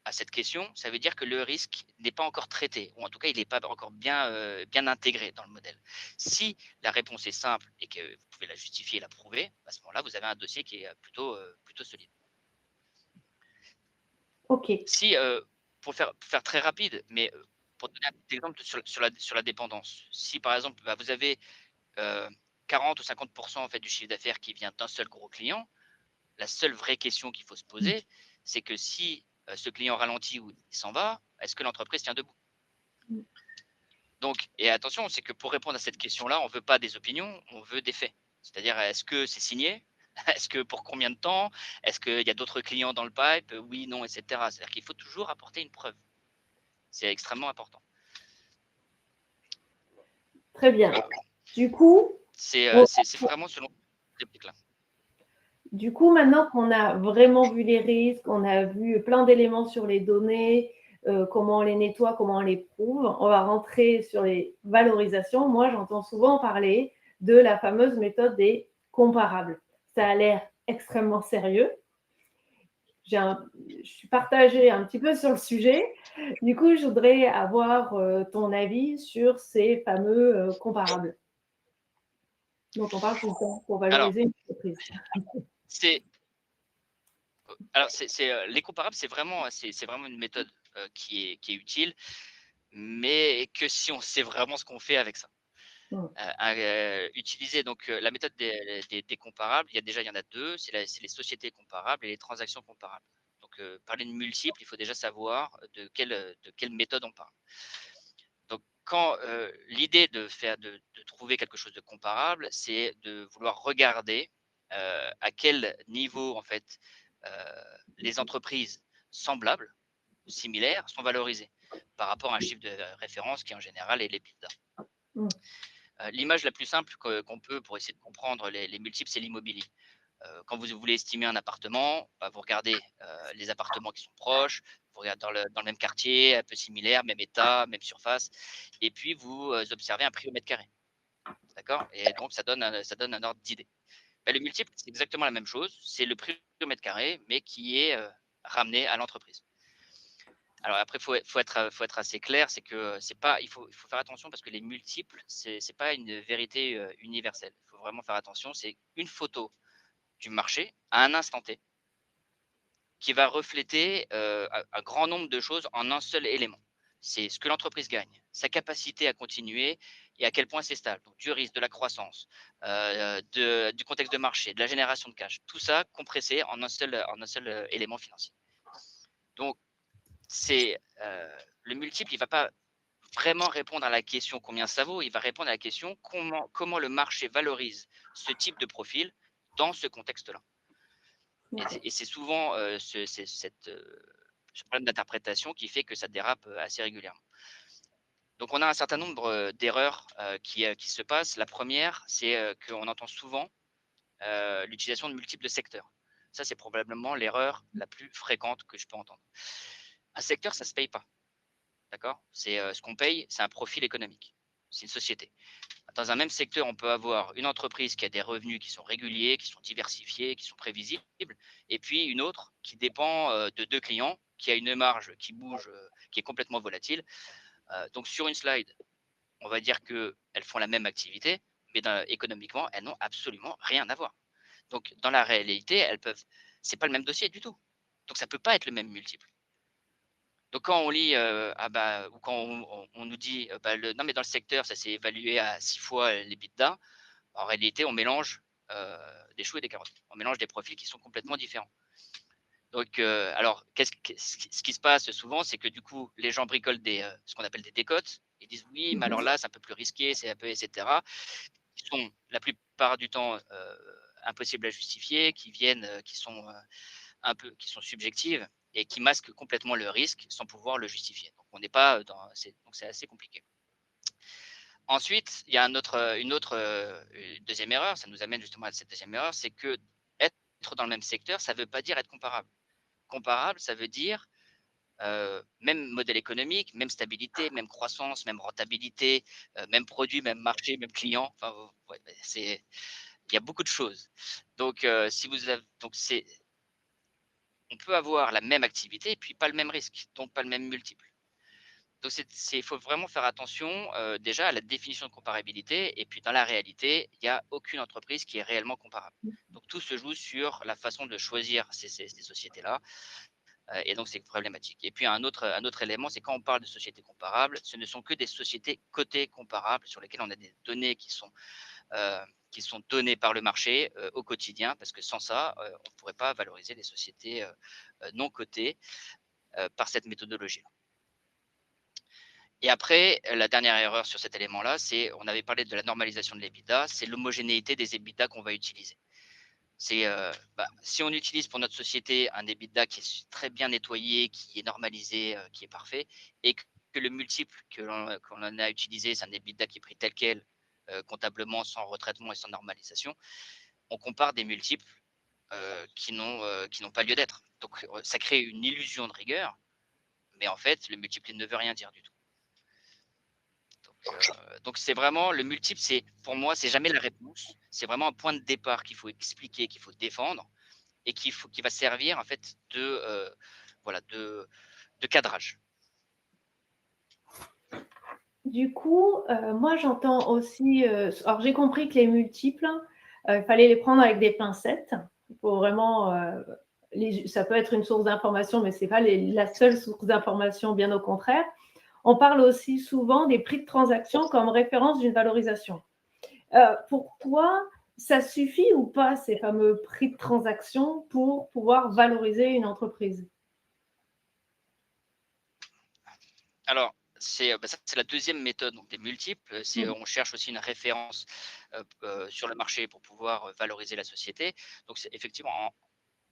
à cette question, ça veut dire que le risque n'est pas encore traité, ou en tout cas, il n'est pas encore bien intégré dans le modèle. Si la réponse est simple et que vous pouvez la justifier et la prouver, à ce moment-là, vous avez un dossier qui est plutôt solide. Ok. Si, pour faire très rapide, mais pour donner un petit exemple sur la dépendance, si par exemple, vous avez 40 ou 50% en fait, du chiffre d'affaires qui vient d'un seul gros client, la seule vraie question qu'il faut se poser, c'est que si ce client ralentit ou il s'en va, est-ce que l'entreprise tient debout? Donc, et attention, c'est que pour répondre à cette question-là, on ne veut pas des opinions, on veut des faits. C'est-à-dire, est-ce que c'est signé? Est-ce que pour combien de temps? Est-ce qu'il y a d'autres clients dans le pipe? Oui, non, etc. C'est-à-dire qu'il faut toujours apporter une preuve. C'est extrêmement important. Très bien. Du coup, c'est vraiment selon ces là. Du coup, maintenant qu'on a vraiment vu les risques, on a vu plein d'éléments sur les données, comment on les nettoie, comment on les prouve, on va rentrer sur les valorisations. Moi, j'entends souvent parler de la fameuse méthode des comparables. Ça a l'air extrêmement sérieux. Je suis partagée un petit peu sur le sujet. Du coup, je voudrais avoir ton avis sur ces fameux comparables dont on parle tout le temps pour valoriser une entreprise. Les comparables, c'est vraiment une méthode qui est utile, mais que si on sait vraiment ce qu'on fait avec ça. Utiliser donc la méthode des comparables, il y en a deux, c'est les sociétés comparables et les transactions comparables. Donc parler de multiples, il faut déjà savoir de quelle méthode on parle. Donc quand l'idée de trouver quelque chose de comparable, c'est de vouloir regarder à quel niveau en fait les entreprises semblables ou similaires sont valorisées par rapport à un chiffre de référence qui en général est l'EBITDA. L'image la plus simple qu'on peut pour essayer de comprendre les multiples, c'est l'immobilier. Quand vous voulez estimer un appartement, vous regardez les appartements qui sont proches, vous regardez dans le même quartier, un peu similaire, même état, même surface, et puis vous observez un prix au mètre carré. D'accord? Et donc, ça donne un ordre d'idée. Le multiple, c'est exactement la même chose. C'est le prix au mètre carré, mais qui est ramené à l'entreprise. Alors après, faut être assez clair, c'est que il faut faire attention parce que les multiples, c'est pas une vérité universelle. Il faut vraiment faire attention. C'est une photo du marché à un instant T qui va refléter un grand nombre de choses en un seul élément. C'est ce que l'entreprise gagne, sa capacité à continuer et à quel point c'est stable. Donc, du risque, de la croissance, du contexte de marché, de la génération de cash, tout ça compressé en un seul élément financier. Donc, le multiple, il ne va pas vraiment répondre à la question combien ça vaut, il va répondre à la question comment le marché valorise ce type de profil dans ce contexte-là. Et c'est souvent ce problème d'interprétation qui fait que ça dérape assez régulièrement. Donc, on a un certain nombre d'erreurs qui se passent. La première, c'est qu'on entend souvent l'utilisation de multiples secteurs. Ça, c'est probablement l'erreur la plus fréquente que je peux entendre. Un secteur, ça ne se paye pas. D'accord ? Ce qu'on paye, c'est un profil économique. C'est une société. Dans un même secteur, on peut avoir une entreprise qui a des revenus qui sont réguliers, qui sont diversifiés, qui sont prévisibles, et puis une autre qui dépend de 2 clients, qui a une marge qui bouge, qui est complètement volatile. Donc, sur une slide, on va dire qu'elles font la même activité, mais économiquement, elles n'ont absolument rien à voir. Donc, dans la réalité, c'est pas le même dossier du tout. Donc, ça peut pas être le même multiple. Donc, quand on lit, ou quand on nous dit, non, mais dans le secteur, ça s'est évalué à 6 fois l'EBITDA, en réalité, on mélange des choux et des carottes. On mélange des profils qui sont complètement différents. Donc, alors, ce qui se passe souvent, c'est que du coup, les gens bricolent ce qu'on appelle des décotes. Ils disent oui, mais alors là, c'est un peu plus risqué, c'est un peu, etc. Qui sont la plupart du temps impossibles à justifier, qui sont qui sont subjectives et qui masquent complètement le risque sans pouvoir le justifier. Donc, on n'est pas donc c'est assez compliqué. Ensuite, il y a une deuxième erreur, ça nous amène justement à cette deuxième erreur, c'est que être dans le même secteur, ça ne veut pas dire être comparable. Comparable, ça veut dire même modèle économique, même stabilité, même croissance, même rentabilité, même produit, même marché, même client. Enfin, ouais, il y a beaucoup de choses. Donc, on peut avoir la même activité et puis pas le même risque, donc pas le même multiple. Donc, il faut vraiment faire attention déjà à la définition de comparabilité. Et puis, dans la réalité, il n'y a aucune entreprise qui est réellement comparable. Donc, tout se joue sur la façon de choisir ces sociétés-là. Et donc, c'est problématique. Et puis, un autre élément, c'est quand on parle de sociétés comparables, ce ne sont que des sociétés cotées comparables sur lesquelles on a des données qui sont données par le marché au quotidien, parce que sans ça, on ne pourrait pas valoriser les sociétés non cotées par cette méthodologie-là. Et après, la dernière erreur sur cet élément-là, on avait parlé de la normalisation de l'EBITDA, c'est l'homogénéité des EBITDA qu'on va utiliser. Si on utilise pour notre société un EBITDA qui est très bien nettoyé, qui est normalisé, qui est parfait, et que le multiple qu'on en a utilisé, c'est un EBITDA qui est pris tel quel, comptablement, sans retraitement et sans normalisation, on compare des multiples qui n'ont pas lieu d'être. Donc, ça crée une illusion de rigueur, mais en fait, le multiple, il ne veut rien dire du tout. Donc, c'est vraiment le multiple, pour moi, c'est jamais la réponse. C'est vraiment un point de départ qu'il faut expliquer, qu'il faut défendre et qui va servir en fait de cadrage. Du coup, moi j'entends aussi, alors j'ai compris que les multiples, il fallait les prendre avec des pincettes. Il faut vraiment, ça peut être une source d'information, mais ce n'est pas la seule source d'information, bien au contraire. On parle aussi souvent des prix de transaction comme référence d'une valorisation. Pour toi, ça suffit ou pas, ces fameux prix de transaction, pour pouvoir valoriser une entreprise? Alors, c'est la deuxième méthode donc des multiples. On cherche aussi une référence sur le marché pour pouvoir valoriser la société. Donc, effectivement,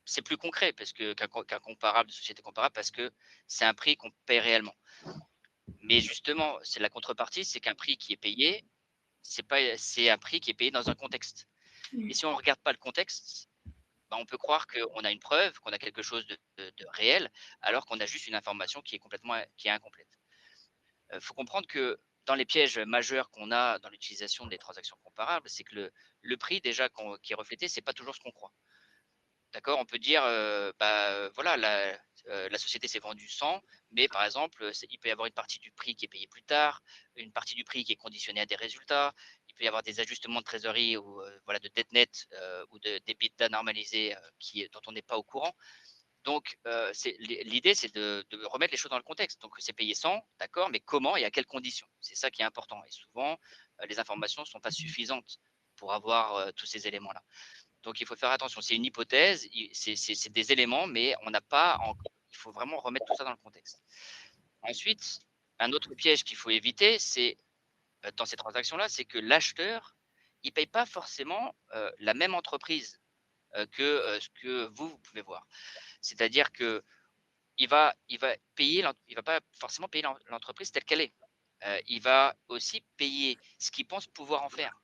c'est plus concret qu'un comparable de société comparable parce que c'est un prix qu'on paye réellement. Mais justement, c'est la contrepartie, c'est qu'un prix qui est payé, c'est un prix qui est payé dans un contexte. Et si on ne regarde pas le contexte, on peut croire qu'on a une preuve, qu'on a quelque chose de réel, alors qu'on a juste une information qui est incomplète. Faut comprendre que dans les pièges majeurs qu'on a dans l'utilisation des transactions comparables, c'est que le prix déjà qui est reflété, c'est pas toujours ce qu'on croit. D'accord? On peut dire, voilà, la société s'est vendue 100, mais par exemple, il peut y avoir une partie du prix qui est payée plus tard, une partie du prix qui est conditionnée à des résultats. Il peut y avoir des ajustements de trésorerie ou voilà, de dette nette ou d'EBITDA normalisé dont on n'est pas au courant. Donc, l'idée, c'est de remettre les choses dans le contexte. Donc, c'est payé 100, d'accord, mais comment et à quelles conditions? C'est ça qui est important. Et souvent, les informations ne sont pas suffisantes pour avoir tous ces éléments-là. Donc, il faut faire attention. C'est une hypothèse, c'est des éléments, mais il faut vraiment remettre tout ça dans le contexte. Ensuite, un autre piège qu'il faut éviter, c'est dans ces transactions-là, c'est que l'acheteur, il ne paye pas forcément la même entreprise que ce que vous pouvez voir. C'est-à-dire que il va pas forcément payer l'entreprise telle qu'elle est. Il va aussi payer ce qu'il pense pouvoir en faire.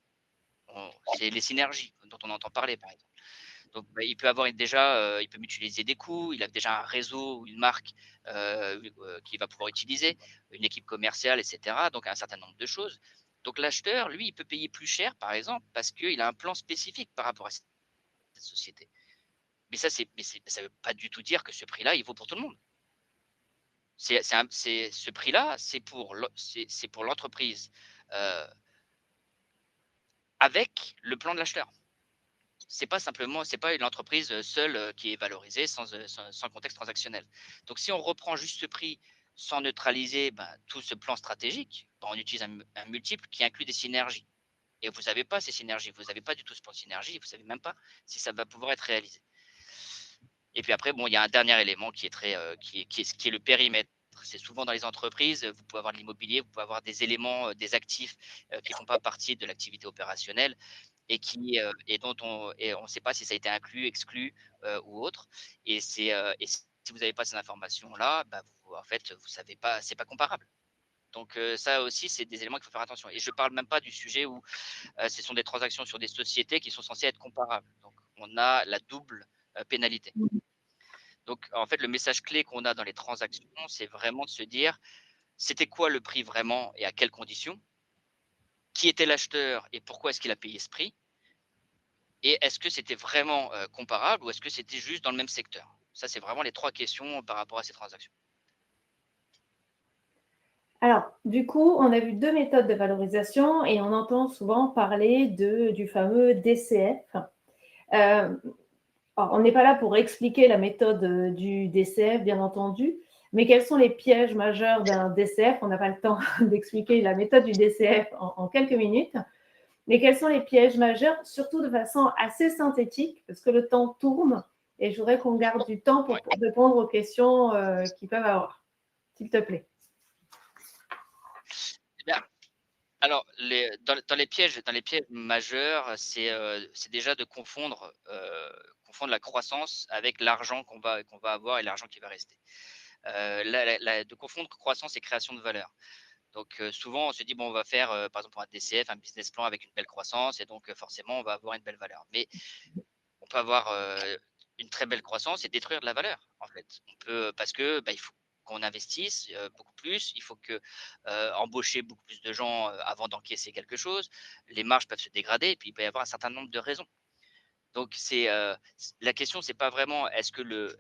C'est les synergies dont on entend parler, par exemple. Donc, il peut avoir il peut mutualiser des coûts, il a déjà un réseau ou une marque qu'il va pouvoir utiliser, une équipe commerciale, etc. Donc, un certain nombre de choses. Donc, l'acheteur, lui, il peut payer plus cher, par exemple, parce qu'il a un plan spécifique par rapport à cette société. Mais ça ne veut pas du tout dire que ce prix-là, il vaut pour tout le monde. Ce prix-là, c'est pour l'entreprise avec le plan de l'acheteur. C'est pas une entreprise seule qui est valorisée sans contexte transactionnel. Donc, si on reprend juste ce prix sans neutraliser tout ce plan stratégique, on utilise un multiple qui inclut des synergies. Et vous n'avez pas ces synergies, vous n'avez pas du tout ce plan de synergie, vous ne savez même pas si ça va pouvoir être réalisé. Et puis après, il y a un dernier élément qui est le périmètre. C'est souvent dans les entreprises, vous pouvez avoir de l'immobilier, vous pouvez avoir des éléments, des actifs qui ne font pas partie de l'activité opérationnelle et dont on ne sait pas si ça a été inclus, exclu ou autre. Et si vous n'avez pas ces informations-là, en fait, vous savez pas, c'est pas comparable. Donc ça aussi, c'est des éléments qu'il faut faire attention. Et je ne parle même pas du sujet où ce sont des transactions sur des sociétés qui sont censées être comparables. Donc on a la double pénalité. Donc en fait, le message clé qu'on a dans les transactions, c'est vraiment de se dire, c'était quoi le prix vraiment et à quelles conditions? Qui était l'acheteur et pourquoi est-ce qu'il a payé ce prix? Et est-ce que c'était vraiment comparable ou est-ce que c'était juste dans le même secteur? Ça, c'est vraiment les 3 questions par rapport à ces transactions. Alors, du coup, on a vu 2 méthodes de valorisation et on entend souvent parler du fameux DCF. Alors, on n'est pas là pour expliquer la méthode du DCF, bien entendu, mais quels sont les pièges majeurs d'un DCF? On n'a pas le temps d'expliquer la méthode du DCF en quelques minutes, mais quels sont les pièges majeurs, surtout de façon assez synthétique, parce que le temps tourne et je voudrais qu'on garde du temps pour répondre aux questions qu'ils peuvent avoir, s'il te plaît. Bien. Alors, dans les pièges majeurs, c'est déjà de confondre la croissance avec l'argent qu'on va avoir et l'argent qui va rester. De confondre croissance et création de valeur. Donc, souvent, on se dit, bon, on va faire, par exemple, un DCF, un business plan avec une belle croissance, et donc, forcément, on va avoir une belle valeur. Mais on peut avoir une très belle croissance et détruire de la valeur, en fait. Parce que il faut qu'on investisse beaucoup plus, il faut embaucher beaucoup plus de gens avant d'encaisser quelque chose. Les marges peuvent se dégrader, et puis il peut y avoir un certain nombre de raisons. Donc, la question, c'est pas vraiment est-ce que le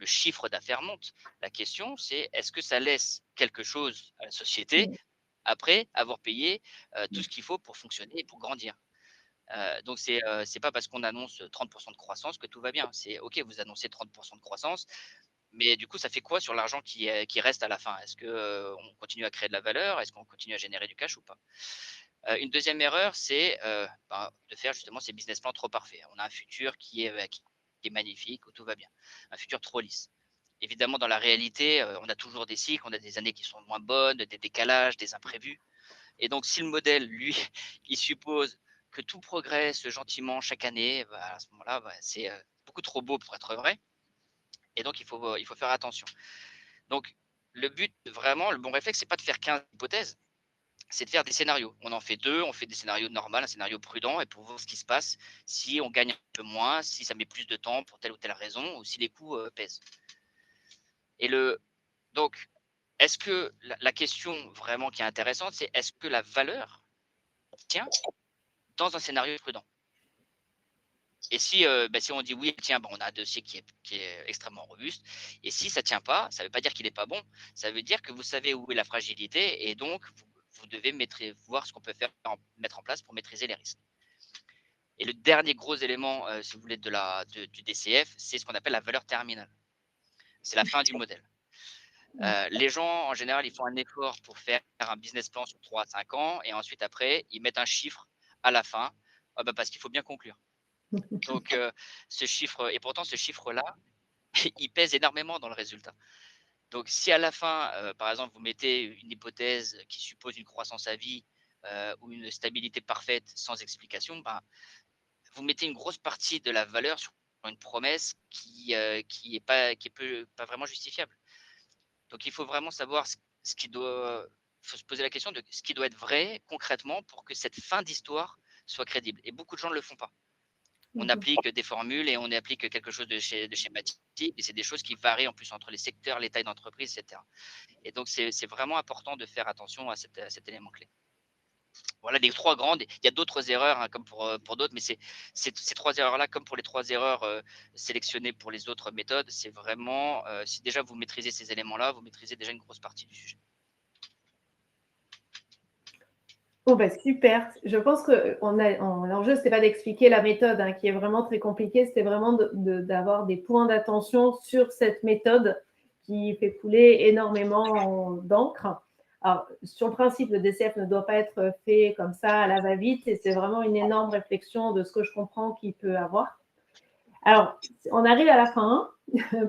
chiffre d'affaires monte. La question, c'est est-ce que ça laisse quelque chose à la société après avoir payé tout ce qu'il faut pour fonctionner et pour grandir. Donc c'est pas parce qu'on annonce 30% de croissance que tout va bien. C'est OK, vous annoncez 30% de croissance, mais du coup, ça fait quoi sur l'argent qui reste à la fin? Est-ce que on continue à créer de la valeur? Est-ce qu'on continue à générer du cash ou pas? Une deuxième erreur, c'est de faire justement ces business plans trop parfaits. On a un futur qui est magnifique, où tout va bien, un futur trop lisse. Évidemment, dans la réalité, on a toujours des cycles, on a des années qui sont moins bonnes, des décalages, des imprévus. Et donc, si le modèle, lui, il suppose que tout progresse gentiment chaque année, à ce moment-là, c'est beaucoup trop beau pour être vrai. Et donc, il faut faire attention. Donc, le but, vraiment, le bon réflexe, c'est pas de faire 15 hypothèses, c'est de faire des scénarios. On en fait 2, on fait des scénarios normaux, un scénario prudent, et pour voir ce qui se passe, si on gagne un peu moins, si ça met plus de temps pour telle ou telle raison, ou si les coûts pèsent. Donc, est-ce que la question vraiment qui est intéressante, c'est est-ce que la valeur tient dans un scénario prudent? Et si on dit oui, tiens, on a un dossier qui est extrêmement robuste. Et si ça ne tient pas, ça ne veut pas dire qu'il n'est pas bon. Ça veut dire que vous savez où est la fragilité et donc vous devez voir ce qu'on peut mettre en place pour maîtriser les risques. Et le dernier gros élément, si vous voulez, du DCF, c'est ce qu'on appelle la valeur terminale. C'est la fin du modèle. Les gens, en général, ils font un effort pour faire un business plan sur 3 à 5 ans et ensuite, après, ils mettent un chiffre à la fin parce qu'il faut bien conclure. Donc, ce chiffre, et pourtant, ce chiffre-là, il pèse énormément dans le résultat. Donc, si à la fin, par exemple, vous mettez une hypothèse qui suppose une croissance à vie ou une stabilité parfaite sans explication, ben, vous mettez une grosse partie de la valeur sur une promesse qui est pas vraiment justifiable. Donc, il faut vraiment savoir ce qui doit, faut se poser la question de ce qui doit être vrai concrètement pour que cette fin d'histoire soit crédible. Et beaucoup de gens ne le font pas. On applique des formules et on applique quelque chose de schématique et c'est des choses qui varient en plus entre les secteurs, les tailles d'entreprise, etc. Et donc, c'est vraiment important de faire attention à cet élément clé. Voilà les trois grandes. Il y a d'autres erreurs hein, comme pour d'autres, mais ces trois erreurs-là, comme pour les trois erreurs sélectionnées pour les autres méthodes, c'est vraiment, si déjà vous maîtrisez ces éléments-là, vous maîtrisez déjà une grosse partie du sujet. Bon, bah, super. Je pense que l'enjeu, ce n'était pas d'expliquer la méthode hein, qui est vraiment très compliquée, c'était vraiment d'avoir des points d'attention sur cette méthode qui fait couler énormément d'encre. Alors, sur le principe, le DCF ne doit pas être fait comme ça à la va-vite et c'est vraiment une énorme réflexion de ce que je comprends qu'il peut avoir. Alors, on arrive à la fin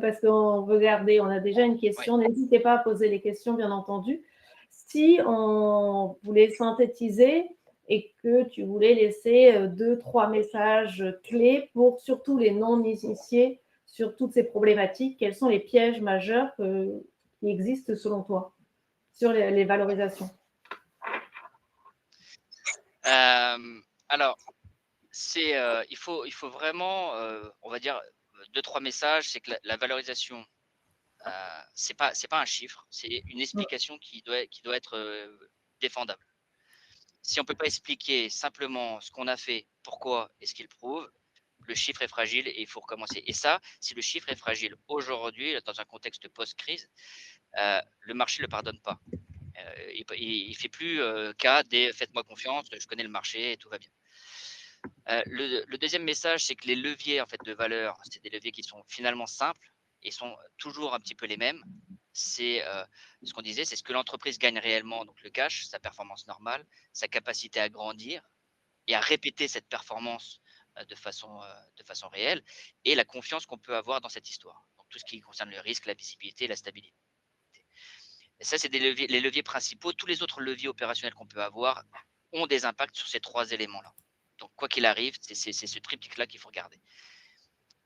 parce qu'on veut garder, on a déjà une question. Ouais. N'hésitez pas à poser les questions, bien entendu. Si on voulait synthétiser et que tu voulais laisser 2-3 messages clés pour surtout les non-initiés sur toutes ces problématiques, quels sont les pièges majeurs qui existent selon toi sur les valorisations? Alors, il faut vraiment, on va dire, 2-3 messages. C'est que la valorisation, c'est pas un chiffre, c'est une explication qui doit être défendable. Si on peut pas expliquer simplement ce qu'on a fait, pourquoi et ce qu'il prouve, le chiffre est fragile et il faut recommencer. Et ça, si le chiffre est fragile aujourd'hui, dans un contexte post-crise, le marché ne le pardonne pas. Il fait plus cas des faites-moi confiance, je connais le marché et tout va bien. Le deuxième message, c'est que les leviers en fait, de valeur, c'est des leviers qui sont finalement simples et sont toujours un petit peu les mêmes. C'est ce qu'on disait, c'est ce que l'entreprise gagne réellement, donc le cash, sa performance normale, sa capacité à grandir et à répéter cette performance de façon réelle et la confiance qu'on peut avoir dans cette histoire. Donc tout ce qui concerne le risque, la visibilité, la stabilité. Et ça, c'est les leviers principaux. Tous les autres leviers opérationnels qu'on peut avoir ont des impacts sur ces trois éléments-là. Donc, quoi qu'il arrive, c'est ce triptyque-là qu'il faut regarder.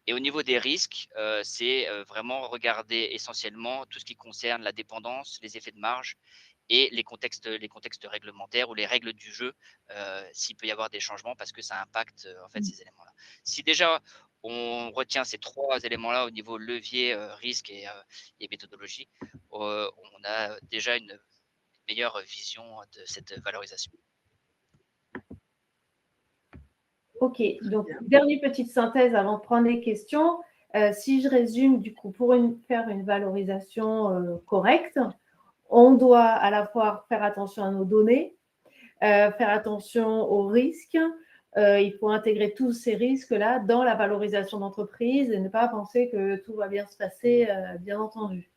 Et au niveau des risques, c'est vraiment regarder essentiellement tout ce qui concerne la dépendance, les effets de marge et les contextes réglementaires ou les règles du jeu, s'il peut y avoir des changements parce que ça impacte en fait ces éléments-là. Si déjà on retient ces trois éléments-là au niveau levier, risque et méthodologie, on a déjà une meilleure vision de cette valorisation. Ok, donc dernière petite synthèse avant de prendre les questions. Si je résume, du coup, pour faire une valorisation correcte, on doit à la fois faire attention à nos données, faire attention aux risques. Il faut intégrer tous ces risques-là dans la valorisation d'entreprise et ne pas penser que tout va bien se passer, bien entendu.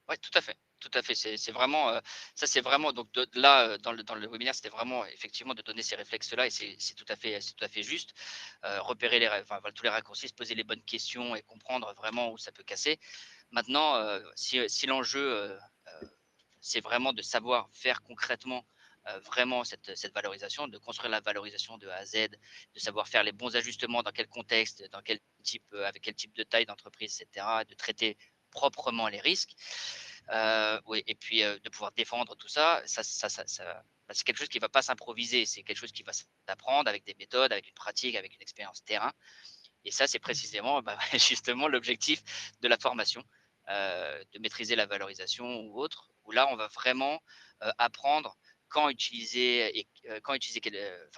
Oui, tout à fait. Tout à fait. C'est vraiment, ça, c'est vraiment, donc là, dans le webinaire, c'était vraiment effectivement de donner ces réflexes-là et c'est tout à fait juste. Repérer voilà, tous les raccourcis, se poser les bonnes questions et comprendre vraiment où ça peut casser. Maintenant, si l'enjeu, c'est vraiment de savoir faire concrètement vraiment cette valorisation, de construire la valorisation de A à Z, de savoir faire les bons ajustements dans quel contexte, dans quel type, avec quel type de taille d'entreprise, etc., de traiter proprement les risques. Oui, et puis de pouvoir défendre tout ça, c'est quelque chose qui ne va pas s'improviser, c'est quelque chose qui va s'apprendre avec des méthodes, avec une pratique, avec une expérience terrain. Et ça, c'est précisément justement l'objectif de la formation, de maîtriser la valorisation ou autre, où là, on va vraiment apprendre quand utiliser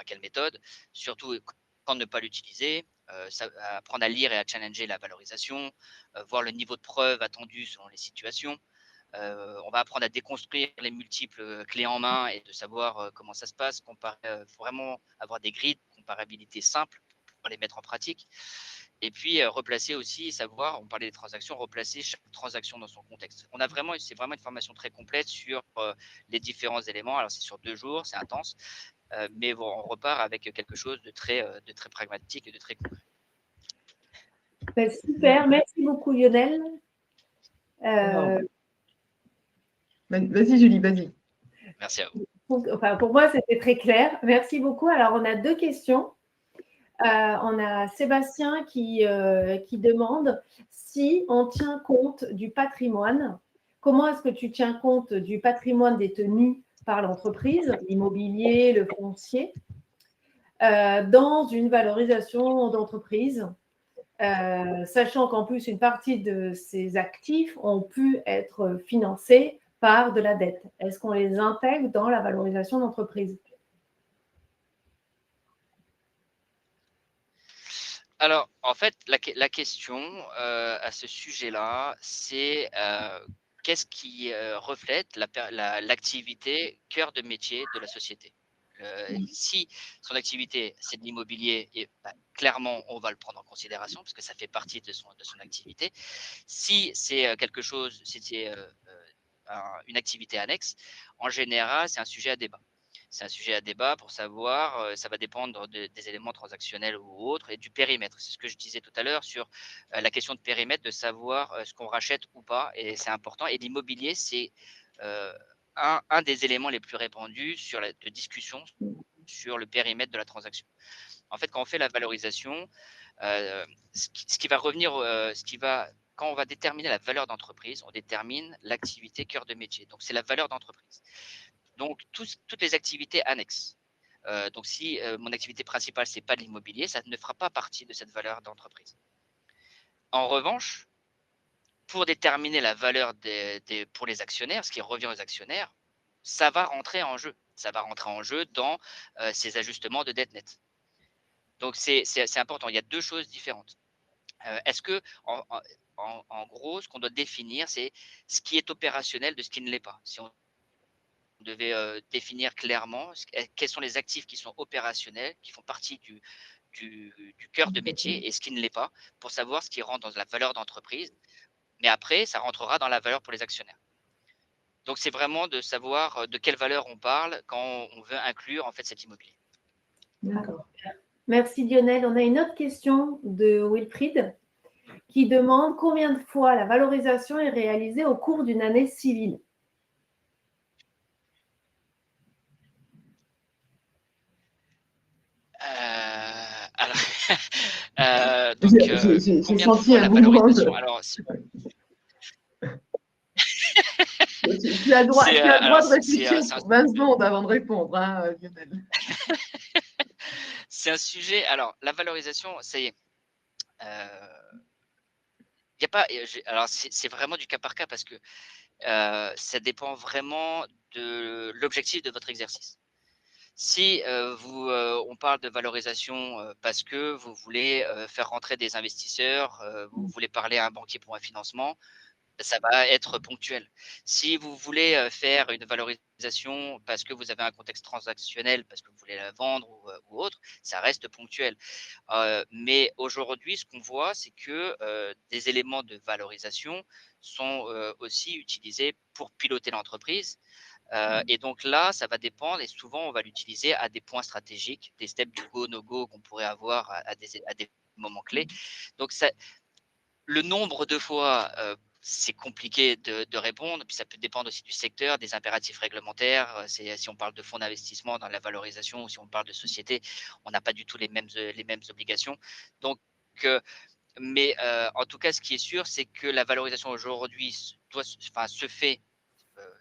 quelle méthode, surtout quand ne pas l'utiliser, apprendre à lire et à challenger la valorisation, voir le niveau de preuve attendu selon les situations. On va apprendre à déconstruire les multiples clés en main et de savoir comment ça se passe, vraiment avoir des grilles de comparabilité simples pour les mettre en pratique. Et puis replacer aussi, savoir, on parlait des transactions, replacer chaque transaction dans son contexte. C'est vraiment une formation très complète sur les différents éléments. Alors c'est sur 2 jours, c'est intense, mais bon, on repart avec quelque chose de très pragmatique et de très concret. Super, merci beaucoup Lionel. Vas-y Julie, vas-y. Merci à vous. Pour moi, c'était très clair. Merci beaucoup. Alors, on a 2 questions. On a Sébastien qui demande si on tient compte du patrimoine. Comment est-ce que tu tiens compte du patrimoine détenu par l'entreprise, l'immobilier, le foncier, dans une valorisation d'entreprise, sachant qu'en plus, une partie de ces actifs ont pu être financés par de la dette. Est-ce qu'on les intègre dans la valorisation d'entreprise? Alors, en fait, la question à ce sujet-là, c'est qu'est-ce qui reflète l'activité cœur de métier de la société. Si son activité, c'est de l'immobilier, clairement, on va le prendre en considération parce que ça fait partie de son activité. Si c'est quelque chose, si c'est une activité annexe, en général, c'est un sujet à débat. C'est un sujet à débat pour savoir, ça va dépendre des éléments transactionnels ou autres et du périmètre. C'est ce que je disais tout à l'heure sur la question de périmètre, de savoir ce qu'on rachète ou pas, et c'est important. Et l'immobilier, c'est un des éléments les plus répandus de discussion sur le périmètre de la transaction. En fait, quand on fait la valorisation, ce qui va revenir, quand on va déterminer la valeur d'entreprise, on détermine l'activité cœur de métier. Donc, c'est la valeur d'entreprise. Donc, toutes les activités annexes. Donc, si mon activité principale, ce n'est pas de l'immobilier, ça ne fera pas partie de cette valeur d'entreprise. En revanche, pour déterminer la valeur pour les actionnaires, ce qui revient aux actionnaires, ça va rentrer en jeu. Ça va rentrer en jeu dans ces ajustements de dette nette. Donc, c'est important. Il y a 2 choses différentes. Est-ce que, en gros, ce qu'on doit définir, c'est ce qui est opérationnel de ce qui ne l'est pas. Si on devait définir clairement quels sont les actifs qui sont opérationnels, qui font partie du cœur de métier et ce qui ne l'est pas, pour savoir ce qui rentre dans la valeur d'entreprise. Mais après, ça rentrera dans la valeur pour les actionnaires. Donc, c'est vraiment de savoir de quelle valeur on parle quand on veut inclure en fait cet immobilier. D'accord. Merci Lionel. On a une autre question de Wilfried qui demande combien de fois la valorisation est réalisée au cours d'une année civile. Donc, j'ai senti un mouvement de... Alors, tu as droit de réfléchir pour 20 secondes avant de répondre, hein, Lionel. C'est un sujet. Alors, la valorisation, c'est. Y a pas. Alors, c'est vraiment du cas par cas parce que ça dépend vraiment de l'objectif de votre exercice. Si on parle de valorisation parce que vous voulez faire rentrer des investisseurs, vous voulez parler à un banquier pour un financement, ça va être ponctuel. Si vous voulez faire une valorisation parce que vous avez un contexte transactionnel, parce que vous voulez la vendre ou autre, ça reste ponctuel. Mais aujourd'hui, ce qu'on voit, c'est que des éléments de valorisation sont aussi utilisés pour piloter l'entreprise. Et donc là, ça va dépendre et souvent, on va l'utiliser à des points stratégiques, des steps du go, no-go qu'on pourrait avoir à des moments clés. Donc, le nombre de fois, c'est compliqué de répondre. Puis ça peut dépendre aussi du secteur, des impératifs réglementaires. Si on parle de fonds d'investissement dans la valorisation ou si on parle de société, on n'a pas du tout les mêmes obligations. Donc, mais en tout cas, ce qui est sûr, c'est que la valorisation aujourd'hui se fait,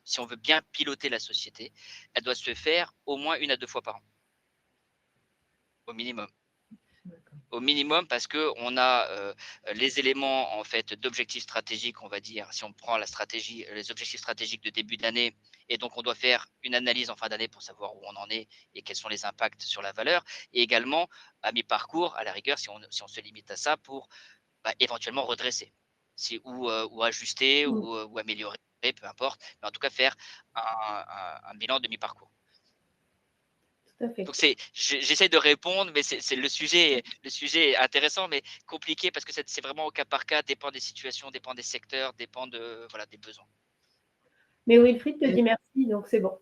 si on veut bien piloter la société, elle doit se faire au moins 1 à 2 fois par an, au minimum. Au minimum parce qu'on a les éléments en fait d'objectifs stratégiques, on va dire, si on prend la stratégie, les objectifs stratégiques de début d'année, et donc on doit faire une analyse en fin d'année pour savoir où on en est et quels sont les impacts sur la valeur, et également à mi-parcours, à la rigueur, si on se limite à ça, pour éventuellement redresser ou ajuster ou améliorer, peu importe, mais en tout cas faire un bilan de mi-parcours. Donc j'essaie de répondre, mais le sujet est intéressant, mais compliqué parce que c'est vraiment au cas par cas, dépend des situations, dépend des secteurs, dépend des besoins. Mais Wilfried te dit merci, donc c'est bon.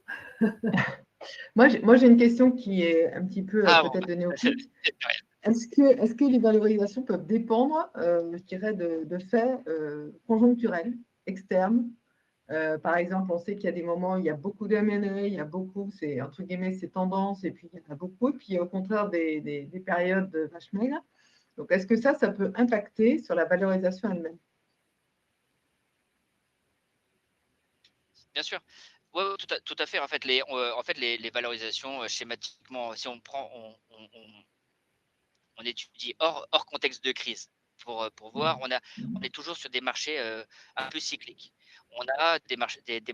Moi, j'ai une question qui est un petit peu peut-être de néophyte. Est-ce que les valorisations peuvent dépendre, je dirais, de faits conjoncturels, externes? Par exemple, on sait qu'il y a des moments où il y a beaucoup d'M&A, il y a beaucoup, c'est entre guillemets, c'est tendance, et puis il y en a beaucoup, et puis il y a au contraire des périodes de vache maigre. Donc, est-ce que ça peut impacter sur la valorisation elle-même? Bien sûr. Oui, tout à fait. En fait, les valorisations, schématiquement, si on prend, on étudie hors contexte de crise pour voir, on est toujours sur des marchés un peu cycliques. On a des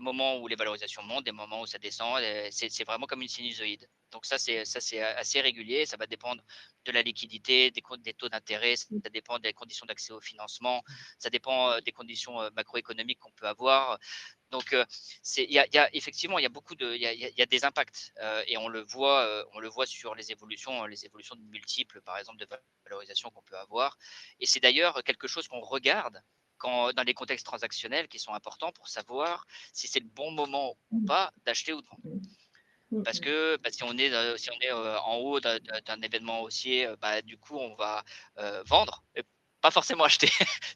moments où les valorisations montent, des moments où ça descend. C'est vraiment comme une sinusoïde. Donc ça c'est assez régulier. Ça va dépendre de la liquidité, des taux d'intérêt, ça dépend des conditions d'accès au financement, ça dépend des conditions macroéconomiques qu'on peut avoir. Donc, effectivement, il y a beaucoup de, il y a des impacts et on le voit sur les évolutions de multiples, par exemple, de valorisation qu'on peut avoir. Et c'est d'ailleurs quelque chose qu'on regarde dans les contextes transactionnels qui sont importants pour savoir si c'est le bon moment ou pas d'acheter ou de vendre. Parce que si on est en haut d'un événement haussier, du coup, on va vendre, pas forcément acheter.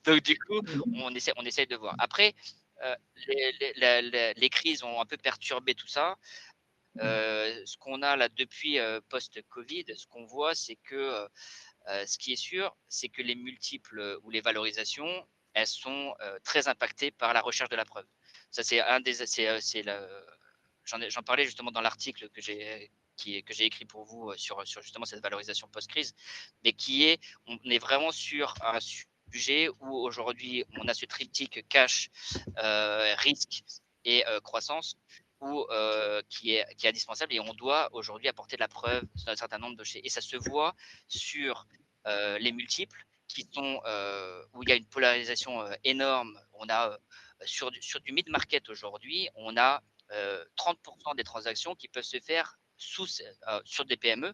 Donc, du coup, on essaie de voir. Après, les crises ont un peu perturbé tout ça. Ce qu'on a là depuis post-Covid, ce qu'on voit, c'est que ce qui est sûr, c'est que les multiples ou les valorisations, elles sont très impactées par la recherche de la preuve. Ça, c'est un des, c'est j'en parlais justement dans l'article que j'ai écrit pour vous sur justement cette valorisation post-crise, mais on est vraiment sur un sujet où aujourd'hui on a ce triptyque cash, risque et croissance qui est indispensable et on doit aujourd'hui apporter de la preuve sur un certain nombre de dossiers. Et ça se voit sur les multiples où il y a une polarisation énorme. On a sur du mid-market aujourd'hui, on a 30% des transactions qui peuvent se faire sur des PME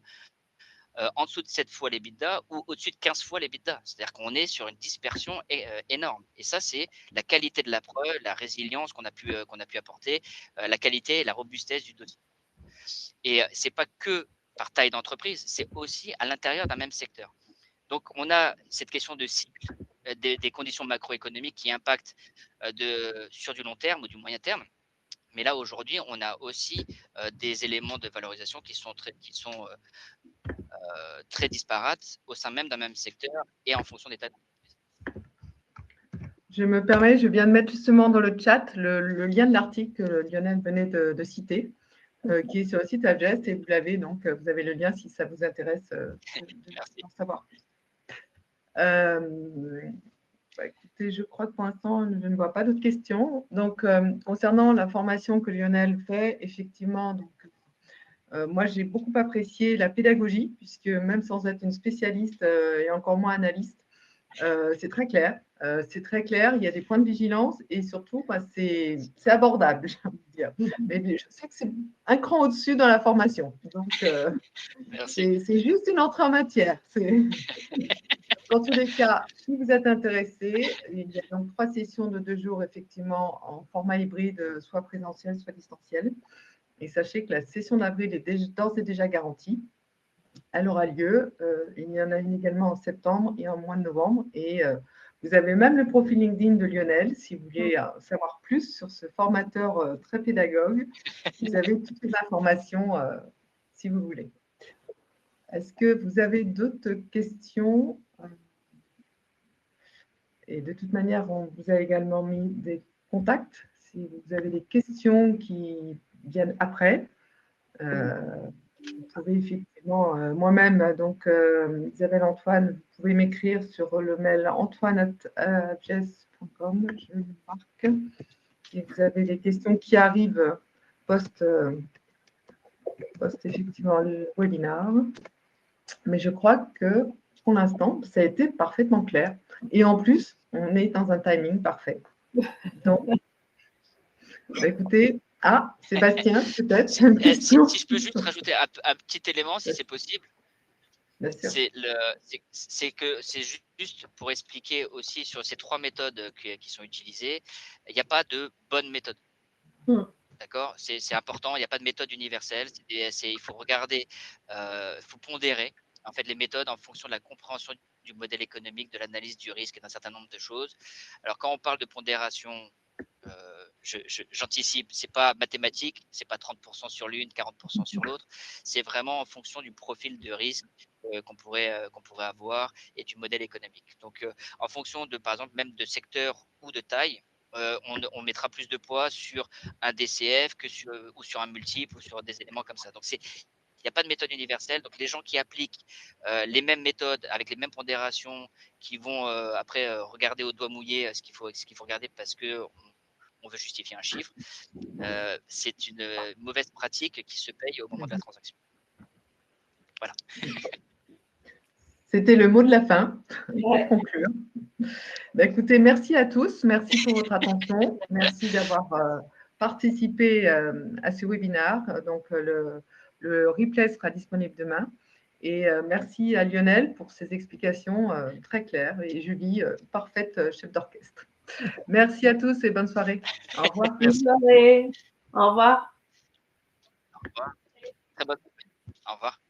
en dessous de 7 fois l'EBITDA ou au-dessus de 15 fois l'EBITDA. C'est-à-dire qu'on est sur une dispersion énorme. Et ça, c'est la qualité de la preuve, la résilience qu'on a pu apporter, la qualité et la robustesse du dossier. Et c'est pas que par taille d'entreprise, c'est aussi à l'intérieur d'un même secteur. Donc, on a cette question de cycle, des conditions macroéconomiques qui impactent sur du long terme ou du moyen terme. Mais là, aujourd'hui, on a aussi des éléments de valorisation qui sont très disparates au sein même d'un même secteur et en fonction des tailles. Je me permets, je viens de mettre justement dans le chat le lien de l'article que Lionel venait de citer, qui est sur le site Abjest, et vous l'avez, donc vous avez le lien si ça vous intéresse d'en savoir plus. Écoutez, je crois que pour l'instant, je ne vois pas d'autres questions. Donc, concernant la formation que Lionel fait, effectivement, donc, moi, j'ai beaucoup apprécié la pédagogie, puisque même sans être une spécialiste et encore moins analyste, c'est très clair. C'est très clair, il y a des points de vigilance et surtout, c'est abordable, j'ai envie de dire. Mais je sais que c'est un cran au-dessus dans la formation. Donc, c'est juste une entrée en matière. Dans tous les cas, si vous êtes intéressé, il y a donc 3 sessions de 2 jours, effectivement, en format hybride, soit présentiel, soit distanciel. Et sachez que la session d'avril est d'ores et déjà garantie. Elle aura lieu. Il y en a une également en septembre et en mois de novembre. Et vous avez même le profil LinkedIn de Lionel, si vous voulez savoir plus sur ce formateur très pédagogue. Vous avez toutes les informations si vous voulez. Est-ce que vous avez d'autres questions? Et de toute manière, on vous a également mis des contacts. Si vous avez des questions qui viennent après, vous pouvez effectivement, moi-même, donc Isabelle Antoine, vous pouvez m'écrire sur le mail antoine@abjest.com, je le marque. Si vous avez des questions qui arrivent post effectivement le webinaire. Mais je crois que pour l'instant, ça a été parfaitement clair. Et en plus, on est dans un timing parfait. Donc, écoutez, Sébastien, peut-être. Si je peux juste rajouter un petit élément, si c'est possible. C'est que c'est juste pour expliquer aussi sur ces 3 méthodes qui sont utilisées, il n'y a pas de bonne méthode. D'accord, c'est important, il n'y a pas de méthode universelle. Il faut regarder, il faut pondérer. en fait les méthodes en fonction de la compréhension du modèle économique, de l'analyse du risque et d'un certain nombre de choses. Alors quand on parle de pondération, j'anticipe, c'est pas mathématique, c'est pas 30% sur l'une, 40% sur l'autre, c'est vraiment en fonction du profil de risque qu'on pourrait avoir et du modèle économique. Donc en fonction de, par exemple, même de secteur ou de taille, on mettra plus de poids sur un DCF ou sur un multiple ou sur des éléments comme ça. Donc il n'y a pas de méthode universelle. Donc les gens qui appliquent les mêmes méthodes avec les mêmes pondérations, qui vont après regarder au doigt mouillé ce qu'il faut regarder parce que on veut justifier un chiffre, c'est une mauvaise pratique qui se paye au moment de la transaction. Voilà. C'était le mot de la fin pour conclure. Écoutez, merci à tous. Merci pour votre attention. Merci d'avoir participé à ce webinaire. Donc, le replay sera disponible demain. Et merci à Lionel pour ses explications très claires et Julie, parfaite chef d'orchestre. Merci à tous et bonne soirée. Au revoir. Bonne soirée. Au revoir. Au revoir. Très bonne soirée. Au revoir.